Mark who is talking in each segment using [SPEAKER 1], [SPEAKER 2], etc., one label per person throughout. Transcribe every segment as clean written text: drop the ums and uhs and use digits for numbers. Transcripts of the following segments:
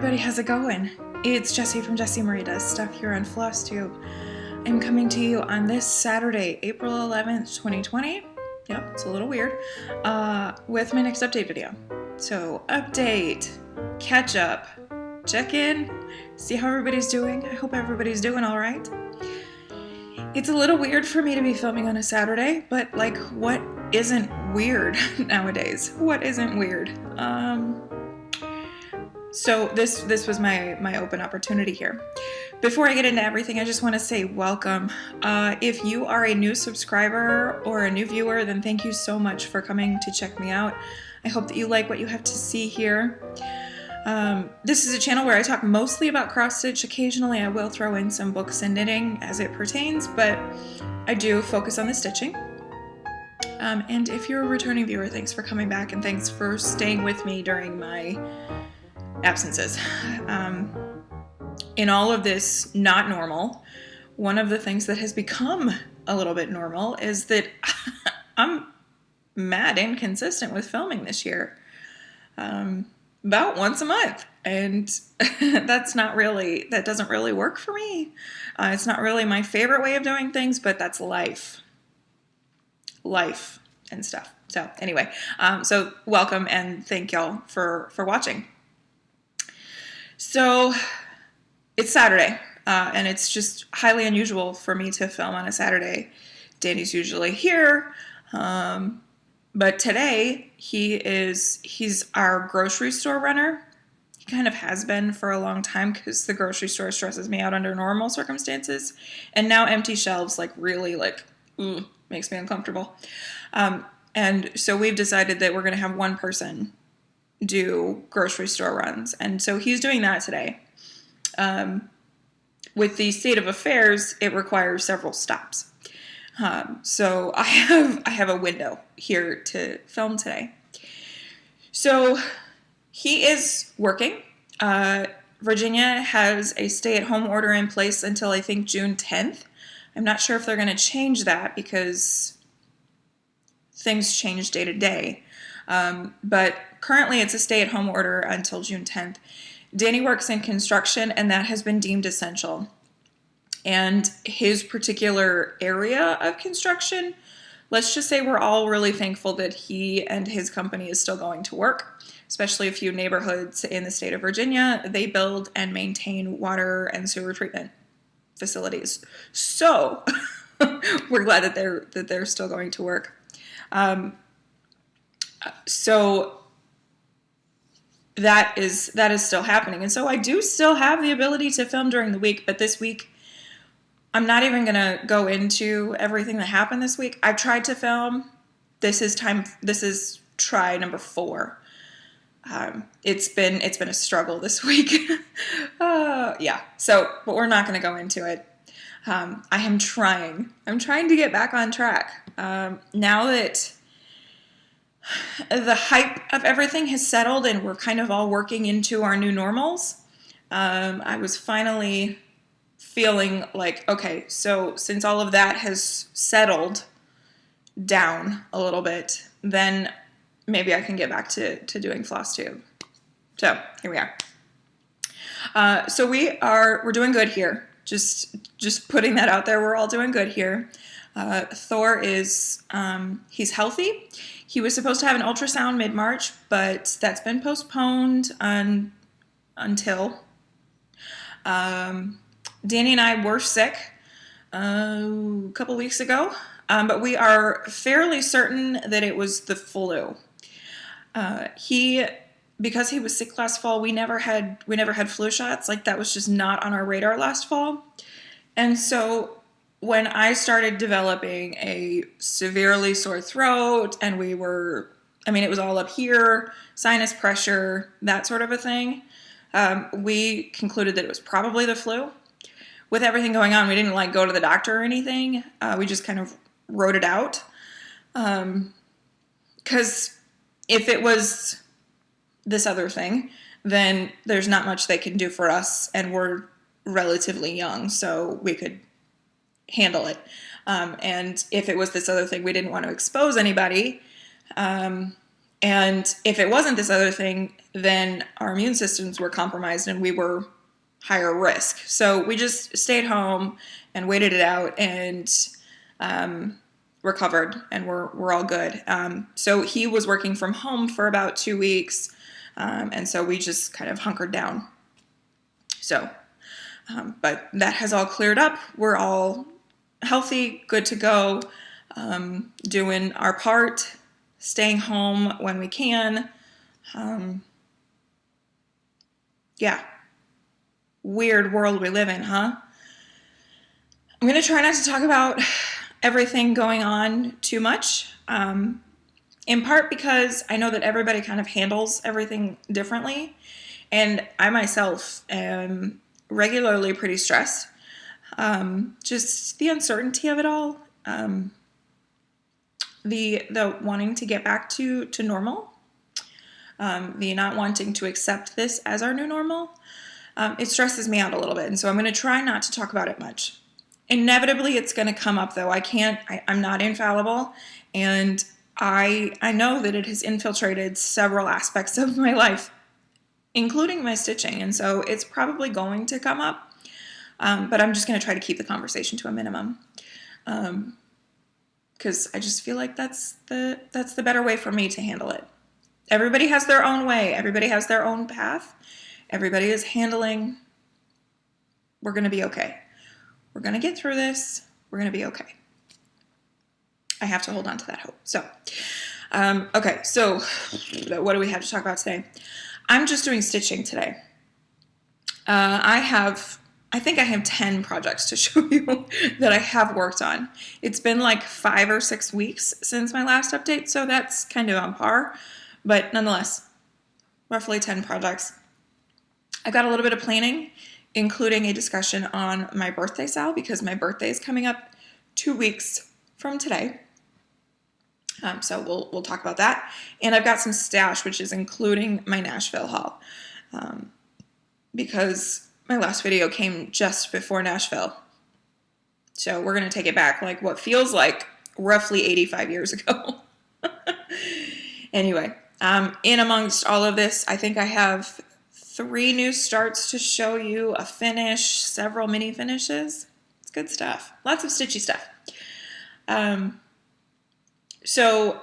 [SPEAKER 1] everybody, how's it going? It's Jessie from Jessie Marie Does Stuff here on FlossTube. I'm coming to you on this Saturday, April 11th, 2020. Yep, it's a little weird. With my next update video. So, update, catch up, check in, see how everybody's doing. I hope everybody's doing alright. It's a little weird for me to be filming on a Saturday, but like, what isn't weird nowadays? What isn't weird? So this was my open opportunity here. Before I get into everything, I just want to say welcome. If you are a new subscriber or a new viewer, then thank you so much for coming to check me out. I hope that you like what you have to see here. This is a channel where I talk mostly about cross-stitch. Occasionally I will throw in some books and knitting as it pertains, but I do focus on the stitching. And if you're a returning viewer, thanks for coming back and thanks for staying with me during my absences. In all of this not normal, one of the things that has become a little bit normal is that I'm mad inconsistent with filming this year. About once a month, and that doesn't really work for me. It's not really my favorite way of doing things, but that's life and stuff. So anyway, so welcome and thank y'all for watching. So it's Saturday, and it's just highly unusual for me to film on a Saturday. Danny's usually here, but today he's our grocery store runner. He kind of has been for a long time because the grocery store stresses me out under normal circumstances, and now empty shelves really makes me uncomfortable. And so we've decided that we're going to have one person do grocery store runs, and so he's doing that today. With the state of affairs, it requires several stops. So I have a window here to film today. So he is working. Virginia has a stay-at-home order in place until I think June 10th. I'm not sure if they're going to change that because things change day to day. But currently it's a stay-at-home order until June 10th. Danny works in construction, and that has been deemed essential. And his particular area of construction, let's just say we're all really thankful that he and his company is still going to work, especially a few neighborhoods in the state of Virginia. They build and maintain water and sewer treatment facilities. So we're glad that they're still going to work. So that is still happening. And so I do still have the ability to film during the week, but this week I'm not even going to go into everything that happened this week. I've tried to film. This is try number 4. It's been a struggle this week. Yeah. So, but we're not going to go into it. I am trying. I'm trying to get back on track. Now that the hype of everything has settled and we're kind of all working into our new normals, I was finally feeling like, okay, so since all of that has settled down a little bit, then maybe I can get back to doing FlossTube. So here we are. So we're doing good here. Just putting that out there. We're all doing good here. Thor is, he's healthy. He was supposed to have an ultrasound mid-March, but that's been postponed until. Danny and I were sick a couple weeks ago, but we are fairly certain that it was the flu. Because he was sick last fall, we never had flu shots. Like, that was just not on our radar last fall. And so when I started developing a severely sore throat, and it was all up here, sinus pressure, that sort of a thing, we concluded that it was probably the flu. With everything going on, we didn't go to the doctor or anything. We just kind of wrote it out. Because if it was this other thing, then there's not much they can do for us, and we're relatively young, so we could handle it. And if it was this other thing, we didn't want to expose anybody. And if it wasn't this other thing, then our immune systems were compromised and we were higher risk. So we just stayed home and waited it out and recovered, and we're all good. So he was working from home for about 2 weeks, and so we just kind of hunkered down. So, but that has all cleared up. We're all healthy, good to go, doing our part, staying home when we can. Yeah. Weird world we live in, huh? I'm going to try not to talk about everything going on too much, in part because I know that everybody kind of handles everything differently, and I myself am regularly pretty stressed. Just the uncertainty of it all, the wanting to get back to normal, the not wanting to accept this as our new normal. It stresses me out a little bit, and so I'm going to try not to talk about it much. Inevitably, it's going to come up, though. I'm not infallible, and I know that it has infiltrated several aspects of my life, including my stitching, and so it's probably going to come up, but I'm just going to try to keep the conversation to a minimum, because I just feel like that's the better way for me to handle it. Everybody has their own way. Everybody has their own path. Everybody is handling. We're going to be okay. We're going to get through this. We're going to be okay. I have to hold on to that hope. So, okay. So what do we have to talk about today? I'm just doing stitching today. I think I have 10 projects to show you that I have worked on. It's been like 5 or 6 weeks since my last update, so that's kind of on par. But nonetheless, roughly 10 projects. I've got a little bit of planning, including a discussion on my birthday sale, because my birthday is coming up 2 weeks from today. So we'll talk about that. And I've got some stash, which is including my Nashville haul, because my last video came just before Nashville. So we're going to take it back like what feels like roughly 85 years ago. Anyway, in amongst all of this, I think I have 3 new starts to show you, a finish, several mini finishes. It's good stuff. Lots of stitchy stuff. So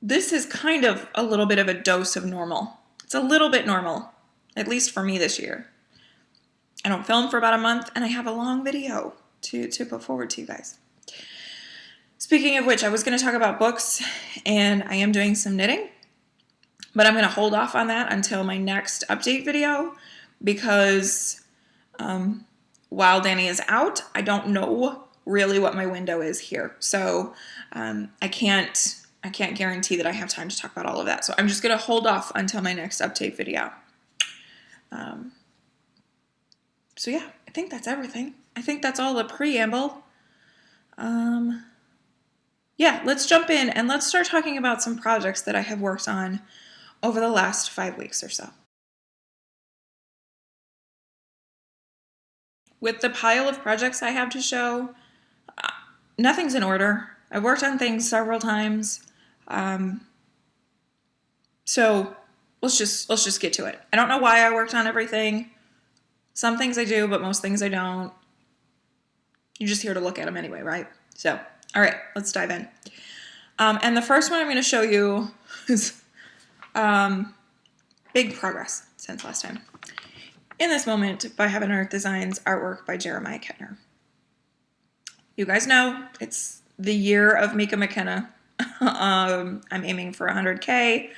[SPEAKER 1] this is kind of a little bit of a dose of normal. It's a little bit normal, at least for me this year. I don't film for about a month, and I have a long video to put forward to you guys. Speaking of which, I was going to talk about books, and I am doing some knitting. But I'm going to hold off on that until my next update video, because while Danny is out, I don't know really what my window is here. So I can't guarantee that I have time to talk about all of that. So I'm just going to hold off until my next update video. So yeah, I think that's everything. I think that's all the preamble. Yeah, let's jump in and let's start talking about some projects that I have worked on over the last 5 weeks or so. With the pile of projects I have to show, nothing's in order. I've worked on things several times. So let's just get to it. I don't know why I worked on everything. Some things I do, but most things I don't. You're just here to look at them anyway, right? So, all right, let's dive in. And the first one I'm going to show you is big progress since last time. In This Moment by Heaven and Earth Designs, artwork by Jeremiah Ketner. You guys know it's the year of Mika McKenna. I'm aiming for 100K.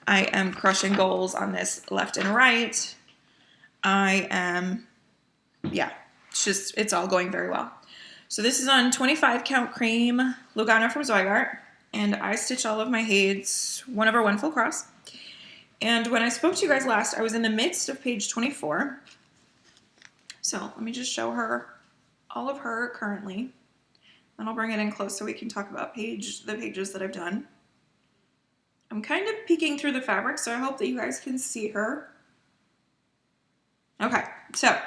[SPEAKER 1] I am crushing goals on this left and right. It's all going very well. So this is on 25 count cream Lugano from Zweigart, and I stitch all of my HAEDs 1/1 full cross. And when I spoke to you guys last, I was in the midst of page 24. So let me just show her all of her currently. Then I'll bring it in close so we can talk about the pages that I've done. I'm kind of peeking through the fabric, so I hope that you guys can see her. Okay, so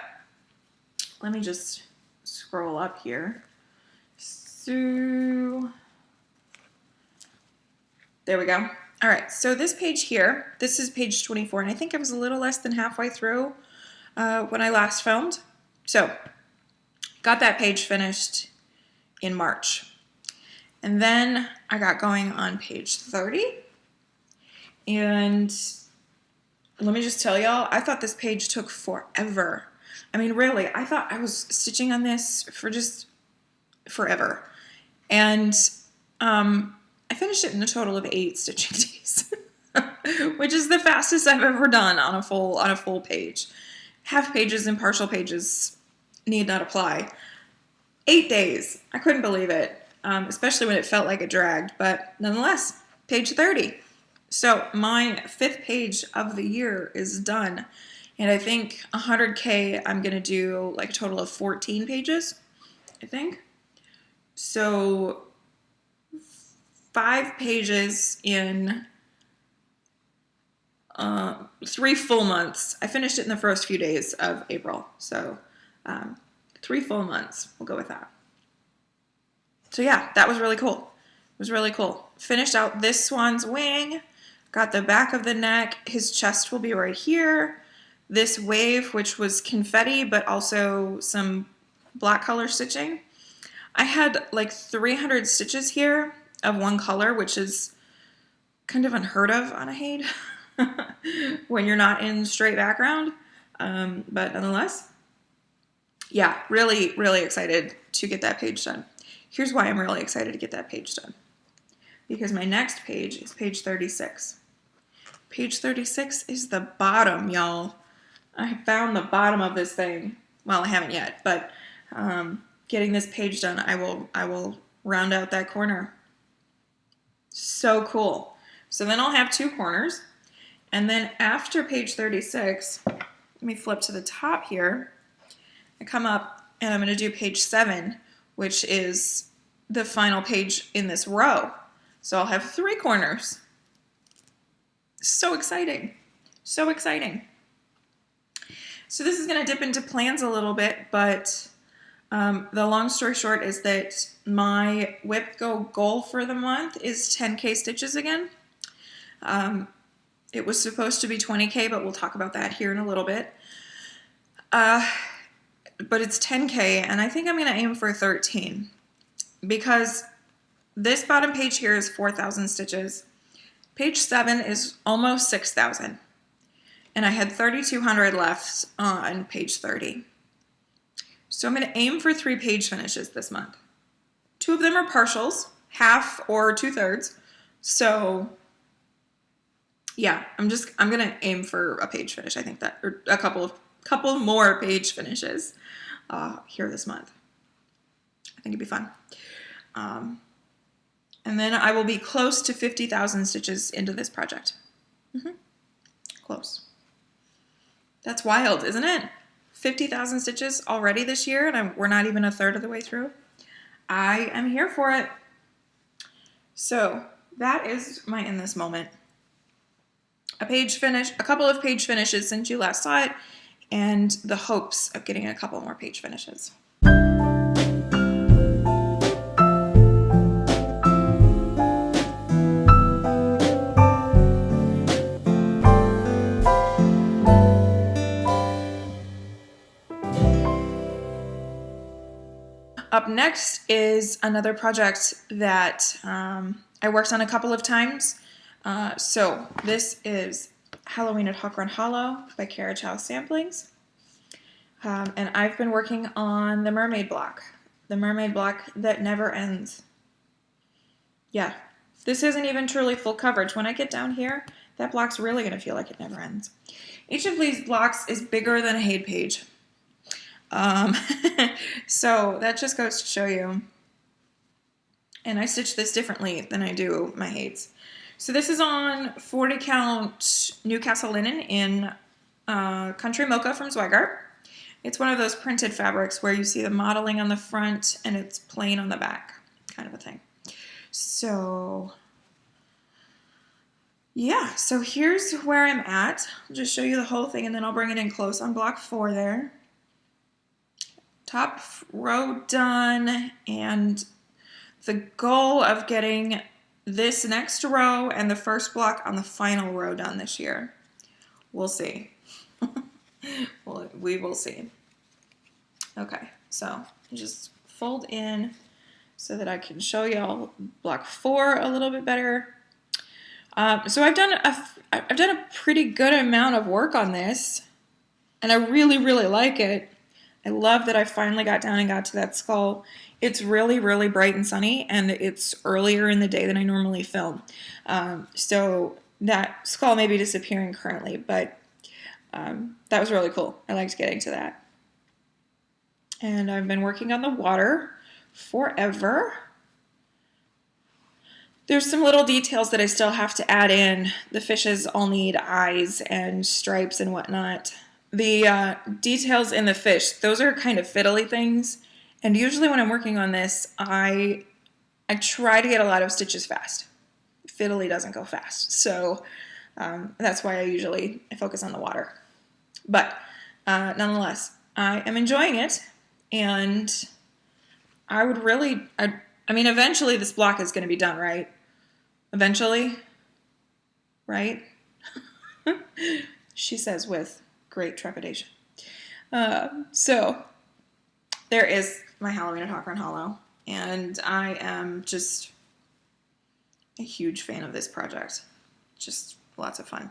[SPEAKER 1] let me just scroll up here. So there we go. All right, so this page here, this is page 24, and I think I was a little less than halfway through when I last filmed. So, got that page finished in March. And then I got going on page 30. And let me just tell y'all, I thought this page took forever. I mean, really, I thought I was stitching on this for just forever. And I finished it in a total of 8 stitching days, which is the fastest I've ever done on a full page. Half pages and partial pages need not apply. 8 days. I couldn't believe it, especially when it felt like it dragged, but nonetheless, page 30. So my 5th page of the year is done, and I think 100K I'm going to do like a total of 14 pages, I think. So 5 pages in 3 full months. I finished it in the first few days of April, so 3 full months. We'll go with that. So yeah, that was really cool. It was really cool. Finished out this swan's wing. Got the back of the neck. His chest will be right here. This wave, which was confetti, but also some black color stitching. I had like 300 stitches here of one color, which is kind of unheard of on a HAED when you're not in straight background. But nonetheless, yeah, really, really excited to get that page done. Here's why I'm really excited to get that page done. Because my next page is page 36. Page 36 is the bottom, y'all. I found the bottom of this thing. Well, I haven't yet, but getting this page done, I will round out that corner. So cool. So then I'll have 2 corners. And then after page 36, let me flip to the top here. I come up and I'm going to do page 7, which is the final page in this row. So I'll have 3 corners. So exciting. So exciting. So this is going to dip into plans a little bit, but the long story short is that my whip goal for the month is 10K stitches again. It was supposed to be 20K, but we'll talk about that here in a little bit. But it's 10K, and I think I'm going to aim for 13 because this bottom page here is 4,000 stitches. Page 7 is almost 6,000, and I had 3,200 left on page 30. So I'm going to aim for 3 page finishes this month. 2 of them are partials, half or 2/3. So yeah, I'm going to aim for a page finish. I think that, or a couple more page finishes here this month. I think it'd be fun. And then I will be close to 50,000 stitches into this project. Close. That's wild, isn't it? 50,000 stitches already this year, and we're not even a third of the way through. I am here for it. So that is my in this moment. A couple of page finishes since you last saw it, and the hopes of getting a couple more page finishes. Up next is another project that I worked on a couple of times. So this is Halloween at Hawk Run Hollow by Carriage House Samplings. And I've been working on the mermaid block that never ends. Yeah, this isn't even truly full coverage. When I get down here, that block's really going to feel like it never ends. Each of these blocks is bigger than a HAED page. So that just goes to show you. And I stitch this differently than I do my HAEDs. So this is on 40 count Newcastle linen in Country Mocha from Zweigart. It's one of those printed fabrics where you see the modeling on the front and it's plain on the back, kind of a thing. So yeah, so here's where I'm at. I'll just show you the whole thing and then I'll bring it in close on block 4 there. Top row done, and the goal of getting this next row and the first block on the final row done this year. We'll see. Well, we will see. Okay, so just fold in so that I can show y'all block 4 a little bit better. So I've done a pretty good amount of work on this, and I really, really like it. I love that I finally got down and got to that skull. It's really, really bright and sunny, and it's earlier in the day than I normally film. So that skull may be disappearing currently, but that was really cool. I liked getting to that. And I've been working on the water forever. There's some little details that I still have to add in. The fishes all need eyes and stripes and whatnot. The details in the fish, those are kind of fiddly things. And usually when I'm working on this, I try to get a lot of stitches fast. Fiddly doesn't go fast. So that's why I focus on the water. But nonetheless, I am enjoying it. And I would really, I mean, eventually this block is going to be done, right? Eventually, right? She says with great trepidation. So there is my Halloween at Hawthorne Hollow, and I am just a huge fan of this project. Just lots of fun.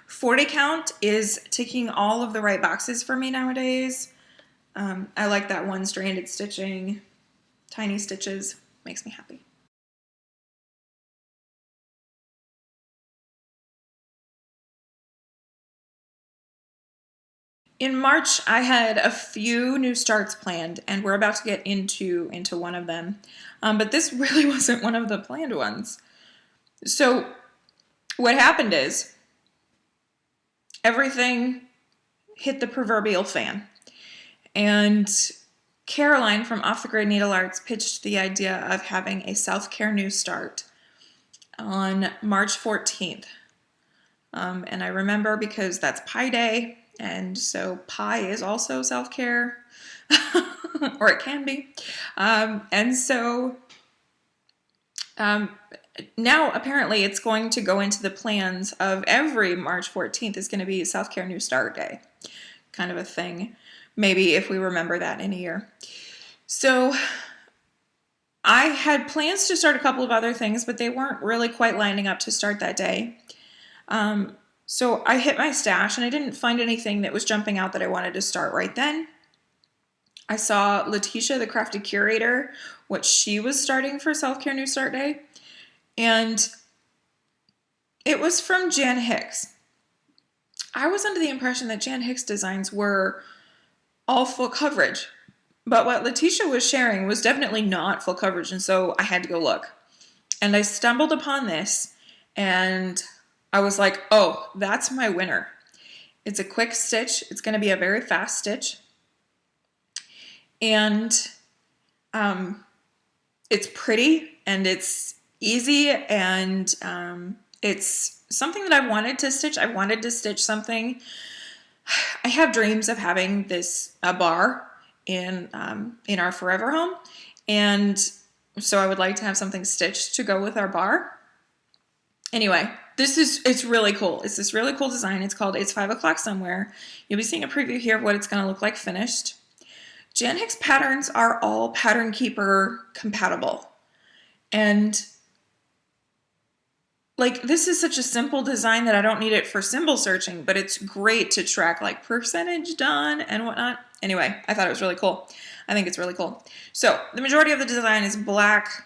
[SPEAKER 1] 40 count is ticking all of the right boxes for me nowadays. I like that one-stranded stitching, tiny stitches, makes me happy. In March, I had a few new starts planned, and we're about to get into one of them. But this really wasn't one of the planned ones. So what happened is everything hit the proverbial fan. And Caroline from Off the Grid Needle Arts pitched the idea of having a self-care new start on March 14th. And I remember because that's Pi Day, and so pie is also self-care, or it can be. And so now apparently it's going to go into the plans of every March 14th is going to be self-care new start day, kind of a thing. Maybe if we remember that in a year. So I had plans to start a couple of other things, but they weren't really quite lining up to start that day. So I hit my stash and I didn't find anything that was jumping out that I wanted to start right then. I saw Letitia, the Crafty Curator, what she was starting for Self-Care New Start Day. And it was from Jan Hicks. I was under the impression that Jan Hicks designs were all full coverage. But what Letitia was sharing was definitely not full coverage, and so I had to go look. And I stumbled upon this, and I was like, oh, that's my winner. It's a quick stitch. It's going to be a very fast stitch. And it's pretty, and it's easy, and it's something that I wanted to stitch. I wanted to stitch something. I have dreams of having a bar in our forever home, and so I would like to have something stitched to go with our bar. Anyway, it's really cool. It's this really cool design. It's called It's 5 O'Clock Somewhere. You'll be seeing a preview here of what it's going to look like finished. Jan Hicks patterns are all Pattern Keeper compatible, and like, this is such a simple design that I don't need it for symbol searching, but it's great to track like percentage done and whatnot. Anyway, I thought it was really cool. I think it's really cool. So the majority of the design is black,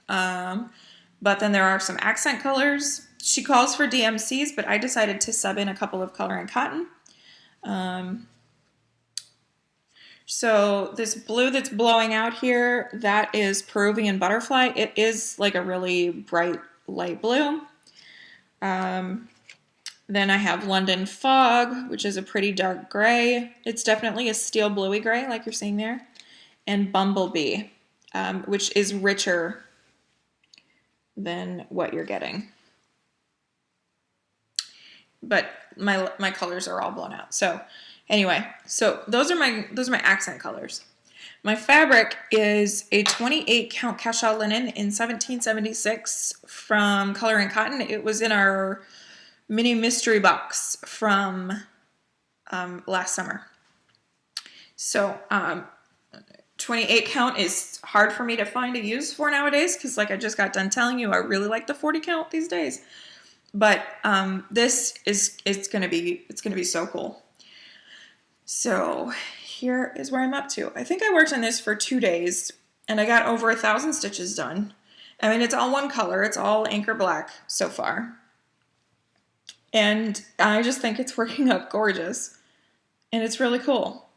[SPEAKER 1] but then there are some accent colors. She calls for DMCs, but I decided to sub in a couple of color and cotton. So this blue that's blowing out here, that is Peruvian Butterfly. It is like a really bright light blue. Then I have London Fog, which is a pretty dark gray. It's definitely a steel bluey gray, like you're seeing there. And Bumblebee, which is richer than what you're getting. But my colors are all blown out. So anyway, so those are my accent colors. My fabric is a 28 count cachet linen in 1776 from Color and Cotton. It was in our mini mystery box from last summer. So 28 count is hard for me to find a use for nowadays because, like I just got done telling you, I really like the 40 count these days. But this is it's gonna be so cool. So here is where I'm up to. I think I worked on this for 2 days and I got over 1,000 stitches done. I mean, it's all one color. It's all Anchor Black so far. And I just think it's working out gorgeous. And it's really cool.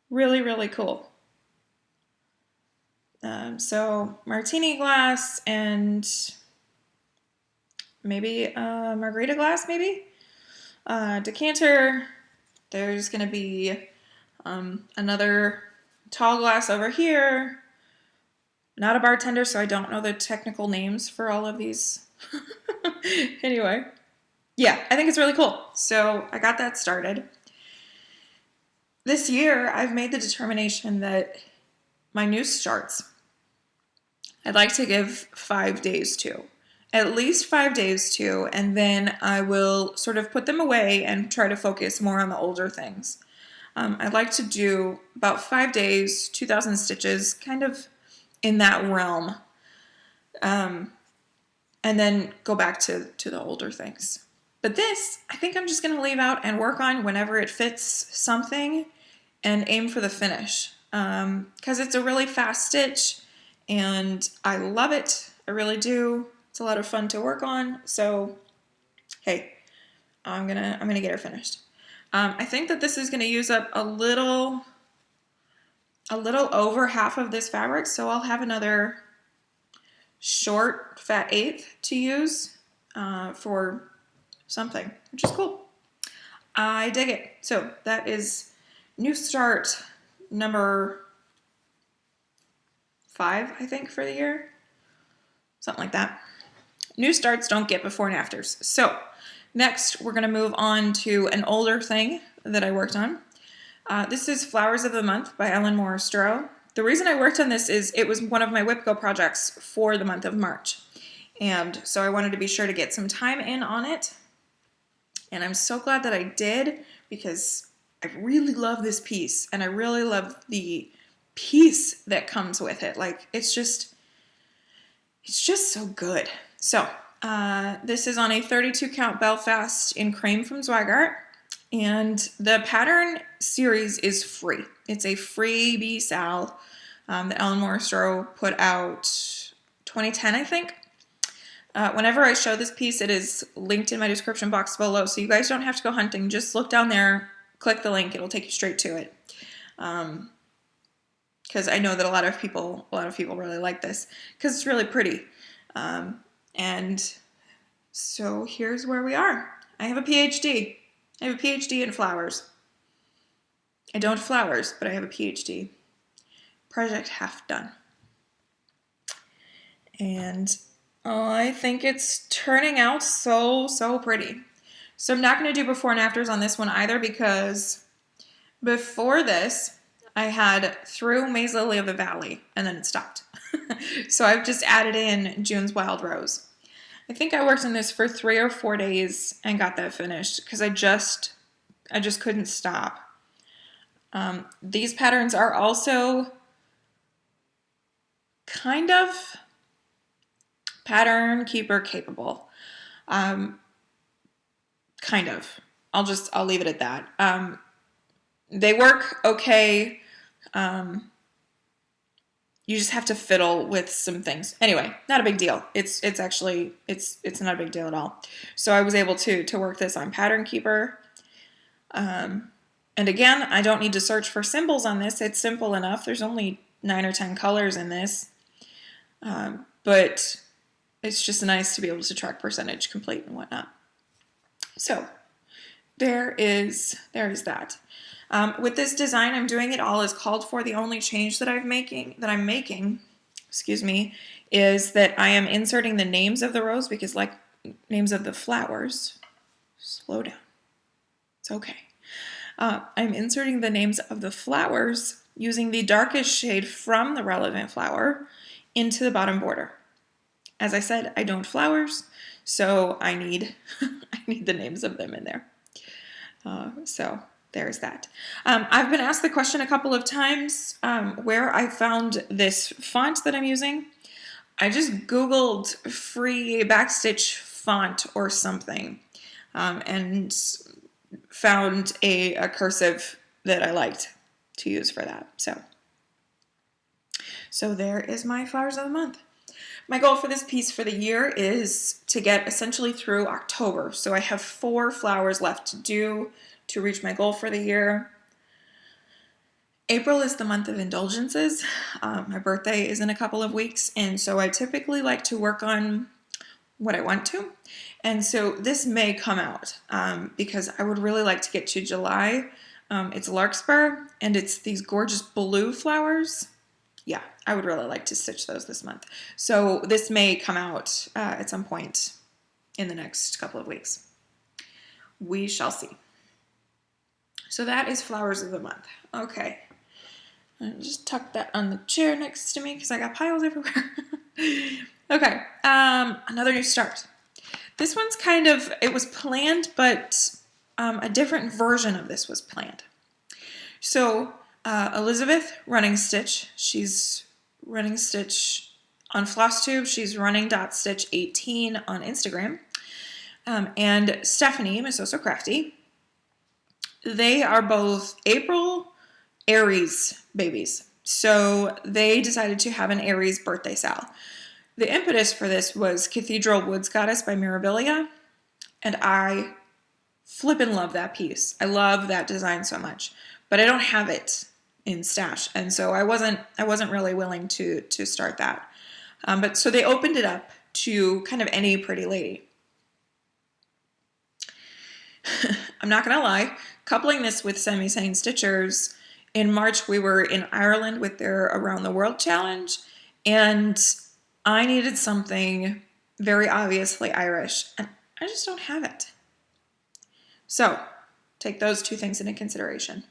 [SPEAKER 1] Really, really cool. So martini glass and maybe margarita glass, maybe? Decanter. There's going to be another tall glass over here. Not a bartender, so I don't know the technical names for all of these. Anyway, yeah, I think it's really cool. So I got that started. This year, I've made the determination that my new starts, I'd like to give 5 days to. At least 5 days to, and then I will sort of put them away and try to focus more on the older things. I'd like to do about 5 days, 2,000 stitches, kind of in that realm, and then go back to the older things. But this, I think I'm just going to leave out and work on whenever it fits something and aim for the finish, because it's a really fast stitch, and I love it. I really do. It's a lot of fun to work on, so hey, I'm gonna get her finished. I think that this is gonna use up a little over half of this fabric, so I'll have another short fat eighth to use for something, which is cool. I dig it. So that is new start number 5, I think, for the year, something like that. New starts don't get before and afters. So next we're going to move on to an older thing that I worked on. This is Flowers of the Month by Ellen Morris-Stroh. The reason I worked on this is it was one of my WIPCO projects for the month of March. And so I wanted to be sure to get some time in on it. And I'm so glad that I did, because I really love this piece and I really love the piece that comes with it. Like, it's just so good. So this is on a 32 count Belfast in cream from Zweigart, and the pattern series is free. It's a free B-Sal that Ellen Morris-Stroh put out 2010, I think. Whenever I show this piece, it is linked in my description box below, so you guys don't have to go hunting. Just look down there, click the link, it'll take you straight to it. Because I know that a lot of people really like this because it's really pretty. And so here's where we are. I have a PhD. I have a PhD in flowers. I don't flowers, but I have a PhD. Project half done. And I think it's turning out so pretty. So I'm not going to do before and afters on this one either, because before this, I had through Maze Lily of the Valley, and then it stopped. So I've just added in June's Wild Rose. I think I worked on this for 3 or 4 days and got that finished because I just couldn't stop. These patterns are also kind of pattern keeper capable. Kind of. I'll leave it at that. They work okay. You just have to fiddle with some things. Anyway, not a big deal. It's actually not a big deal at all. So I was able to work this on Pattern Keeper. And again, I don't need to search for symbols on this. It's simple enough. There's only 9 or 10 colors in this. But it's just nice to be able to track percentage complete and whatnot. So there is that. With this design, I'm doing it all as called for. The only change that I'm making, is that I am inserting the names of the rows, because like names of the flowers, slow down, it's okay. I'm inserting the names of the flowers using the darkest shade from the relevant flower into the bottom border. As I said, I don't flowers, so I need I need the names of them in there. So there's that. I've been asked the question a couple of times where I found this font that I'm using. I just Googled free backstitch font or something and found a cursive that I liked to use for that. So there is my flowers of the month. My goal for this piece for the year is to get essentially through October. So I have 4 flowers left to do to reach my goal for the year. April is the month of indulgences. My birthday is in a couple of weeks, and so I typically like to work on what I want to. And so this may come out because I would really like to get to July. It's larkspur, and it's these gorgeous blue flowers. Yeah, I would really like to stitch those this month. So this may come out at some point in the next couple of weeks. We shall see. So that is flowers of the month. Okay. I'll just tuck that on the chair next to me because I got piles everywhere. Okay, another new start. This one's kind of, it was planned, but a different version of this was planned. So Elizabeth running stitch, she's running stitch on FlossTube, she's running .stitch18 on Instagram, and Stephanie, Miss Oh So Crafty, they are both April Aries babies. So they decided to have an Aries birthday sal. The impetus for this was Cathedral Woods Goddess by Mirabilia, and I flippin' love that piece. I love that design so much, but I don't have it in stash, and so I wasn't really willing to start that. But so they opened it up to kind of any pretty lady. I'm not gonna lie, coupling this with Semi-Sane Stitchers, in March we were in Ireland with their Around the World Challenge, and I needed something very obviously Irish, and I just don't have it. So take those 2 things into consideration.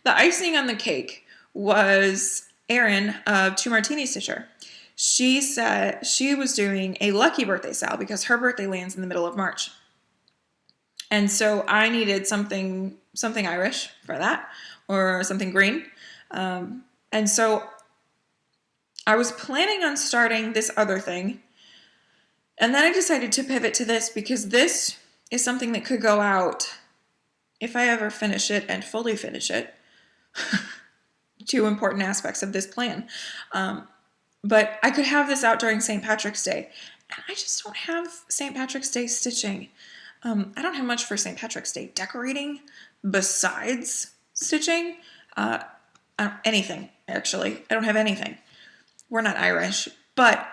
[SPEAKER 1] The icing on the cake was Erin of Two Martini Stitcher. She said she was doing a lucky birthday sale because her birthday lands in the middle of March. And so I needed something Irish for that, or something green. And so I was planning on starting this other thing, and then I decided to pivot to this because this is something that could go out, if I ever finish it and fully finish it, 2 important aspects of this plan. But I could have this out during St. Patrick's Day, and I just don't have St. Patrick's Day stitching. I don't have much for St. Patrick's Day decorating besides stitching. Anything, actually. I don't have anything. We're not Irish, but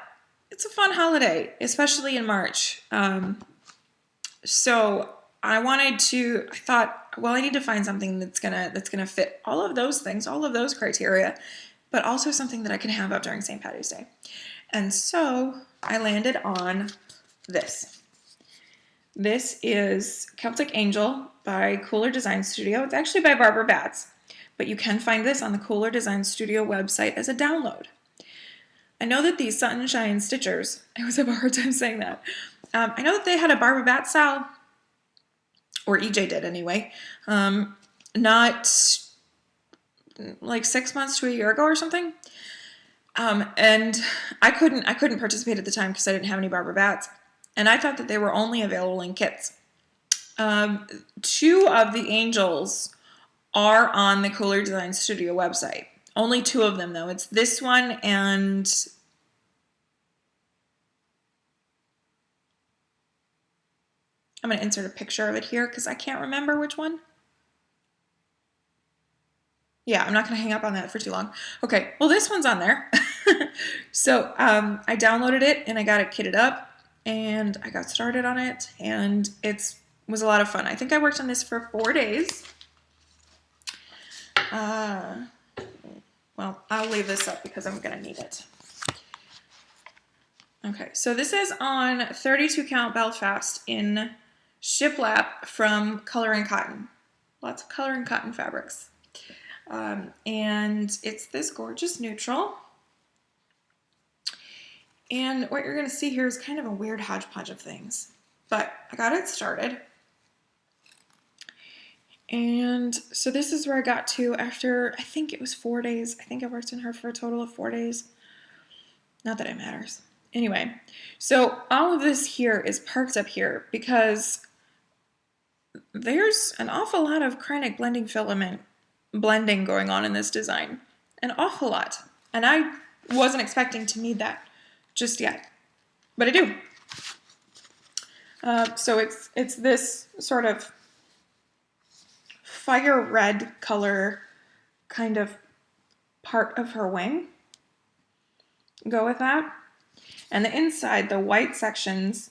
[SPEAKER 1] it's a fun holiday, especially in March. So I thought, well, I need to find something that's gonna fit all of those things, all of those criteria, but also something that I can have out during St. Patty's Day. And so I landed on this. This is Celtic Angel by Cooler Design Studio. It's actually by Barbara Baatz, but you can find this on the Cooler Design Studio website as a download. I know that these Sunshine Stitchers, I always have a hard time saying that. I know that they had a Barbara Baatz sal, or EJ did anyway, not like 6 months to a year ago or something. And I couldn't participate at the time because I didn't have any Barbara Baatz. And I thought that they were only available in kits. 2 of the angels are on the Cooler Design Studio website. Only 2 of them, though. It's this one and I'm going to insert a picture of it here because I can't remember which one. Yeah, I'm not going to hang up on that for too long. Okay, well, this one's on there. So I downloaded it and I got it kitted up and I got started on it, and it was a lot of fun. I think I worked on this for 4 days. Well, I'll leave this up because I'm going to need it. Okay, so this is on 32 count Belfast in shiplap from Color and Cotton. Lots of Color and Cotton fabrics. And it's this gorgeous neutral. And what you're going to see here is kind of a weird hodgepodge of things. But I got it started. And so this is where I got to after, I think it was 4 days. I think I worked on her for a total of 4 days. Not that it matters. Anyway, so all of this here is parked up here because there's an awful lot of Kreinik blending filament blending going on in this design. An awful lot. And I wasn't expecting to need that just yet. But I do. So it's this sort of fire red color kind of part of her wing. Go with that. And the inside, the white sections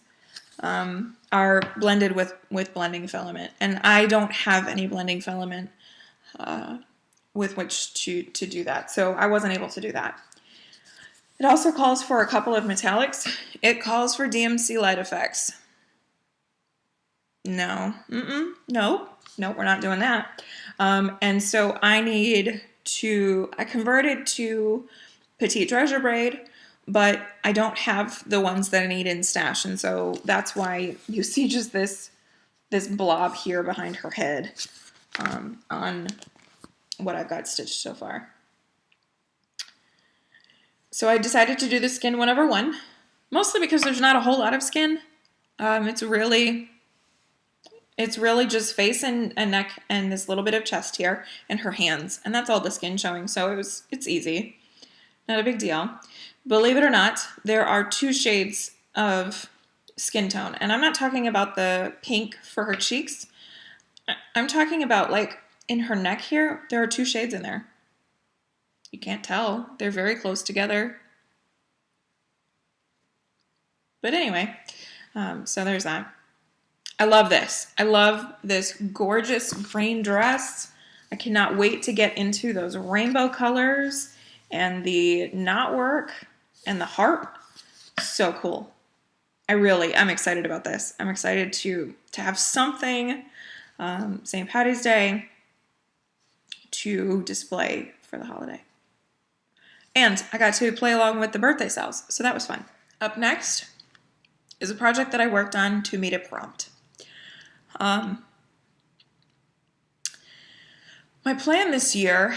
[SPEAKER 1] are blended with blending filament. And I don't have any blending filament with which to do that. So I wasn't able to do that. It also calls for a couple of metallics. It calls for DMC light effects. No. No, we're not doing that. And so I converted to Petite Treasure Braid, but I don't have the ones that I need in stash. And so that's why you see just this blob here behind her head on what I've got stitched so far. So I decided to do the skin 1/1, mostly because there's not a whole lot of skin. It's really just face and neck and this little bit of chest here and her hands. And that's all the skin showing, so it's easy. Not a big deal. Believe it or not, there are 2 shades of skin tone. And I'm not talking about the pink for her cheeks. I'm talking about, like, in her neck here, there are 2 shades in there. You can't tell. They're very close together. But anyway, so there's that. I love this. I love this gorgeous green dress. I cannot wait to get into those rainbow colors and the knotwork and the heart. So cool. I'm excited about this. I'm excited to have something, St. Patty's Day, to display for the holiday. And I got to play along with the birthday sales, so that was fun. Up next is a project that I worked on to meet a prompt. My plan this year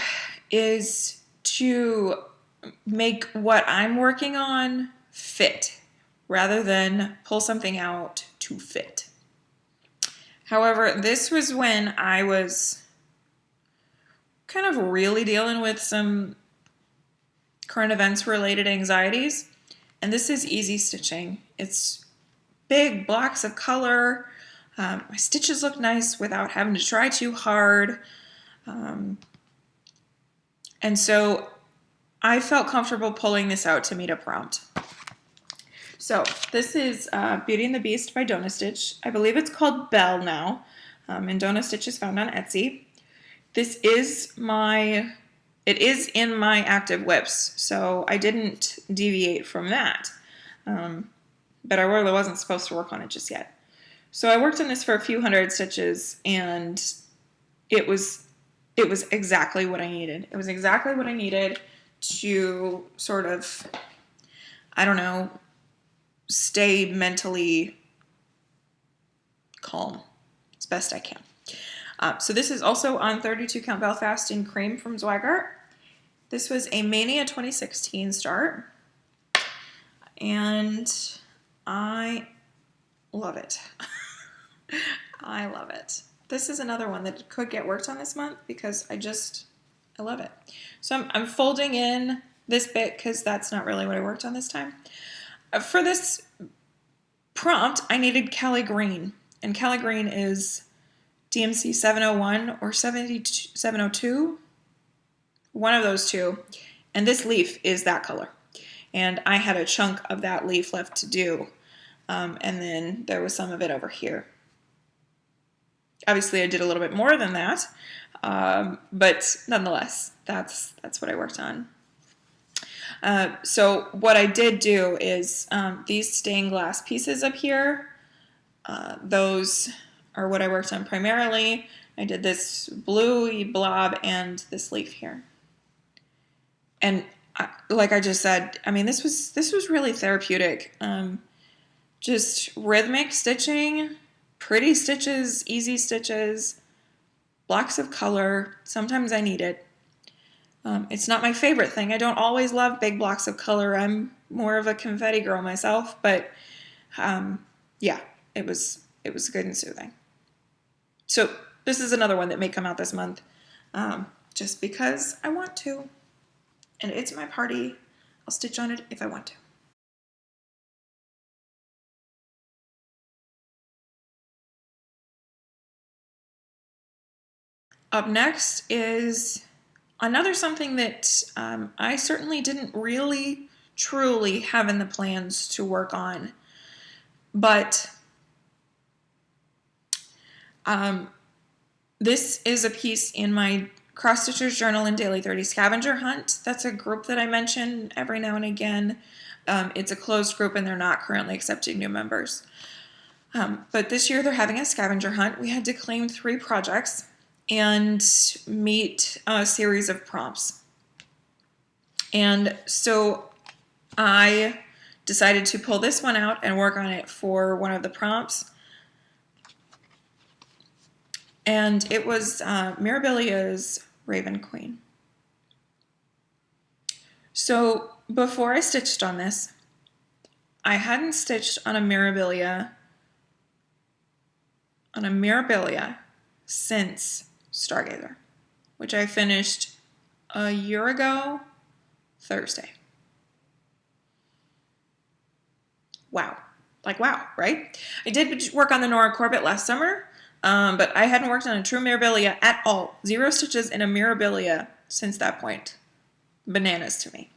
[SPEAKER 1] is to make what I'm working on fit rather than pull something out to fit. However, this was when I was kind of really dealing with some current events related anxieties, and this is easy stitching. It's big blocks of color. My stitches look nice without having to try too hard. And so I felt comfortable pulling this out to meet a prompt. So this is Beauty and the Beast by DoNa Stitch. I believe it's called Belle now, and DoNa Stitch is found on Etsy. This is it is in my active whips, so I didn't deviate from that. But I really wasn't supposed to work on it just yet. So I worked on this for a few hundred stitches, and it was exactly what I needed. It was exactly what I needed to sort of, I don't know, stay mentally calm as best I can. So this is also on 32 count Belfast in cream from Zweigart. This was a Mania 2016 start, and I love it. I love it. This is another one that could get worked on this month because I love it. So I'm folding in this bit because that's not really what I worked on this time. For this prompt, I needed Kelly Green, and Kelly Green is DMC 701 or 702, one of those two, and this leaf is that color. And I had a chunk of that leaf left to do, and then there was some of it over here. Obviously, I did a little bit more than that, but nonetheless, that's what I worked on. So what I did do is these stained glass pieces up here, those are what I worked on primarily. I did this bluey blob and this leaf here. And like I just said, I mean, this was really therapeutic. Just rhythmic stitching, pretty stitches, easy stitches, blocks of color. Sometimes I need it. It's not my favorite thing. I don't always love big blocks of color. I'm more of a confetti girl myself, but yeah, it was good and soothing. So this is another one that may come out this month, just because I want to, and it's my party. I'll stitch on it if I want to. Up next is another something that I certainly didn't really, truly have in the plans to work on, but this is a piece in my Cross Stitchers Journal and Daily 30 Scavenger Hunt. That's a group that I mention every now and again. It's a closed group and they're not currently accepting new members. But this year they're having a scavenger hunt. We had to claim 3 projects and meet a series of prompts. And so I decided to pull this one out and work on it for one of the prompts. And it was Mirabilia's Raven Queen. So before I stitched on this, I hadn't stitched on a Mirabilia since Stargazer, which I finished a year ago Thursday. Wow. Like, wow, right? I did work on the Nora Corbett last summer, but I hadn't worked on a true Mirabilia at all. 0 stitches in a Mirabilia since that point. Bananas to me.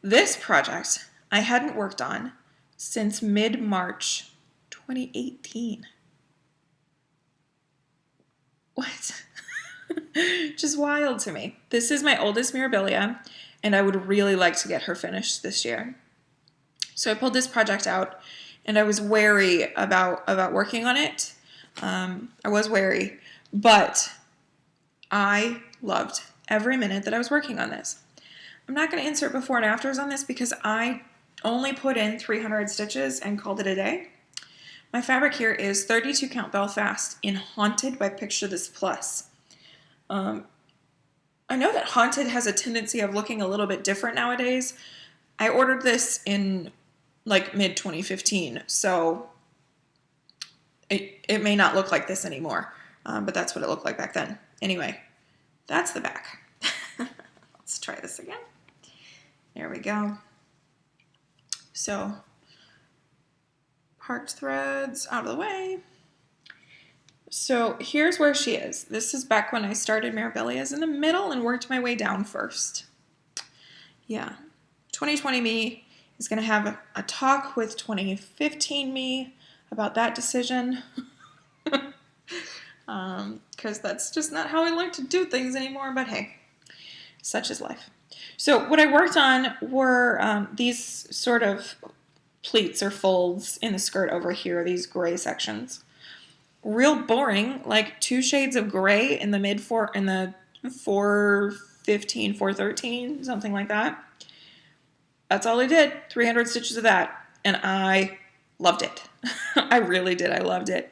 [SPEAKER 1] This project I hadn't worked on since mid-March 2018. What? Just wild to me. This is my oldest Mirabilia, and I would really like to get her finished this year. So I pulled this project out, and I was wary about working on it. I was wary, but I loved every minute that I was working on this. I'm not going to insert before and afters on this because I only put in 300 stitches and called it a day. My fabric here is 32 count Belfast in Haunted by Picture This Plus. I know that Haunted has a tendency of looking a little bit different nowadays. I ordered this in like mid 2015, so it may not look like this anymore, but that's what it looked like back then. Anyway, that's the back. Let's try this again. There we go. So, part threads out of the way. So here's where she is. This is back when I started Mirabilia's in the middle and worked my way down first. Yeah, 2020 me is going to have a talk with 2015 me about that decision. Because that's just not how I like to do things anymore, but hey, such is life. So what I worked on were these sort of pleats or folds in the skirt over here, these gray sections. Real boring, like 2 shades of gray in the in the 415, 413, something like that. That's all I did, 300 stitches of that, and I loved it. I really did, I loved it.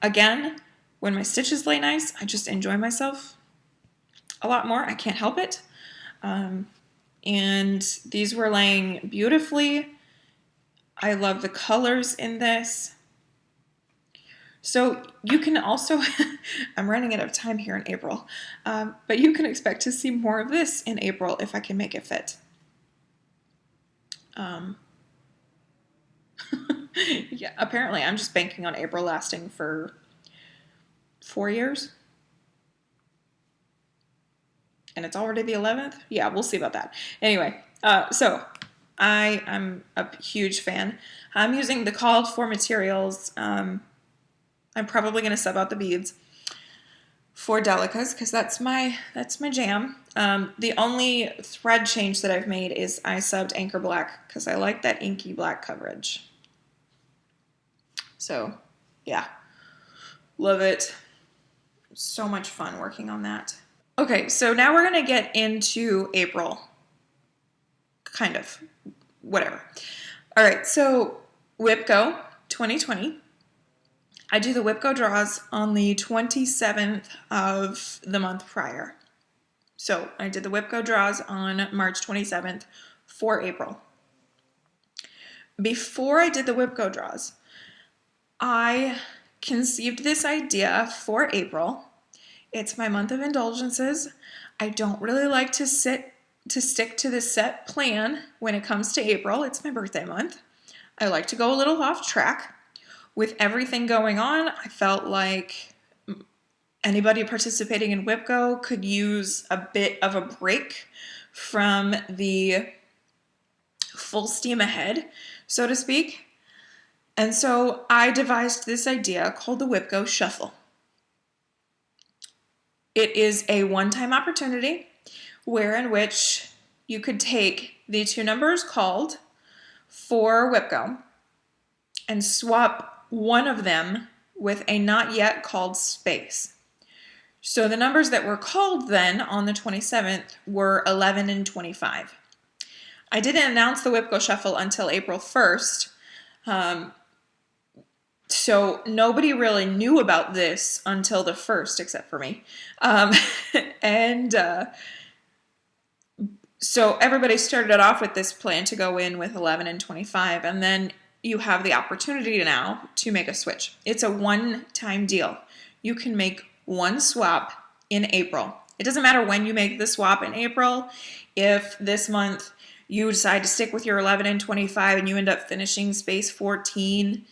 [SPEAKER 1] Again, when my stitches lay nice, I just enjoy myself a lot more. I can't help it. And these were laying beautifully. I love the colors in this. So you can also, I'm running out of time here in April, but you can expect to see more of this in April if I can make it fit. Yeah, apparently I'm just banking on April lasting for 4 years. And it's already the 11th? Yeah, we'll see about that. Anyway, so I am a huge fan. I'm using the called for materials. I'm probably going to sub out the beads for Delicas because that's my jam. The only thread change that I've made is I subbed Anchor Black because I like that inky black coverage. So, yeah. Love it. so much fun working on that. Okay, so now we're going to get into April. Kind of. Whatever. All right, so WIPGO 2020. I do the WIPGO draws on the 27th of the month prior. So I did the WIPGO draws on March 27th for April. Before I did the WIPGO draws, I conceived this idea for April. It's my month of indulgences. I don't really like to stick to the set plan when it comes to April. It's my birthday month. I like to go a little off track. With everything going on, I felt like anybody participating in WIPGO could use a bit of a break from the full steam ahead, so to speak. And so I devised this idea called the WIPGO Shuffle. It is a one-time opportunity in which you could take the two numbers called for WIPGO and swap one of them with a not yet called space. So the numbers that were called then on the 27th were 11 and 25. I didn't announce the WIPGO Shuffle until April 1st, so nobody really knew about this until the 1st, except for me. So everybody started off with this plan to go in with 11 and 25, and then you have the opportunity now to make a switch. It's a one-time deal. You can make one swap in April. It doesn't matter when you make the swap in April. If this month you decide to stick with your 11 and 25 and you end up finishing space 14,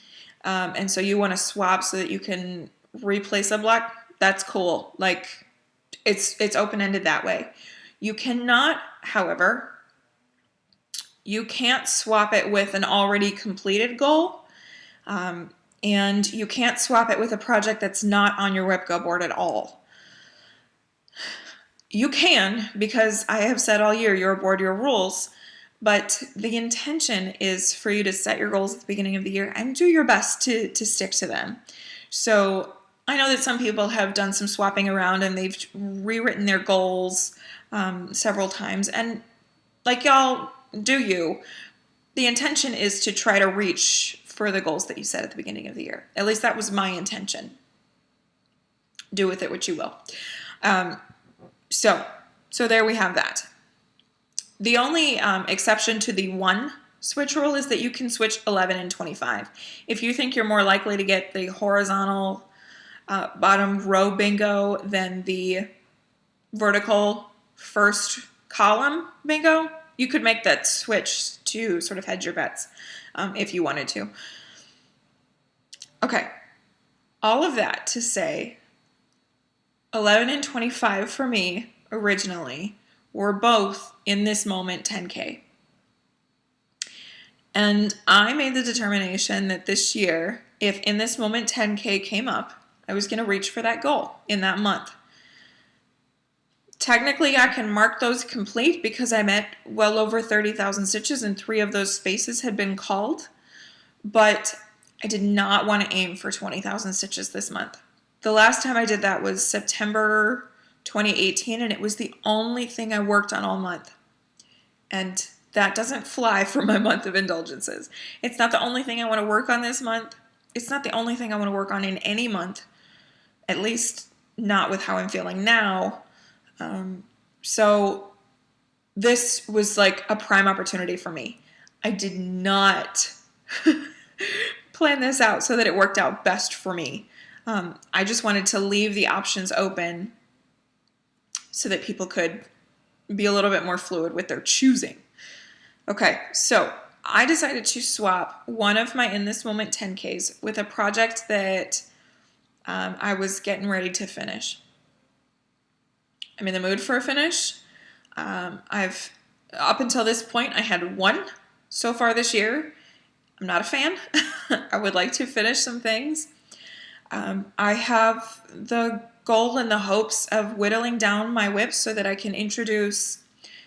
[SPEAKER 1] and so you want to swap so that you can replace a block, that's cool. Like, it's open-ended that way. You cannot, however, you can't swap it with an already completed goal, and you can't swap it with a project that's not on your WIPGO board at all. You can, because I have said all year, your board, your rules, but the intention is for you to set your goals at the beginning of the year and do your best to stick to them. So I know that some people have done some swapping around and they've rewritten their goals several times, and like y'all, do you? The intention is to try to reach for the goals that you set at the beginning of the year. At least that was my intention. Do with it what you will. So there we have that. The only exception to the one switch rule is that you can switch 11 and 25. If you think you're more likely to get the horizontal bottom row bingo than the vertical first column bingo, you could make that switch to sort of hedge your bets if you wanted to. Okay, all of that to say 11 and 25 for me originally were both in this moment 10K. And I made the determination that this year, if in this moment 10K came up, I was going to reach for that goal in that month. Technically, I can mark those complete because I'm at well over 30,000 stitches and 3 of those spaces had been called, but I did not want to aim for 20,000 stitches this month. The last time I did that was September 2018, and it was the only thing I worked on all month. And that doesn't fly for my month of indulgences. It's not the only thing I want to work on this month. It's not the only thing I want to work on in any month, at least not with how I'm feeling now. So this was like a prime opportunity for me. I did not plan this out so that it worked out best for me. I just wanted to leave the options open so that people could be a little bit more fluid with their choosing. Okay, so I decided to swap one of my In This Moment 10Ks with a project that I was getting ready to finish. I'm in the mood for a finish. Up until this point, I had one so far this year. I'm not a fan. I would like to finish some things. I have the goal and the hopes of whittling down my whips so that I can introduce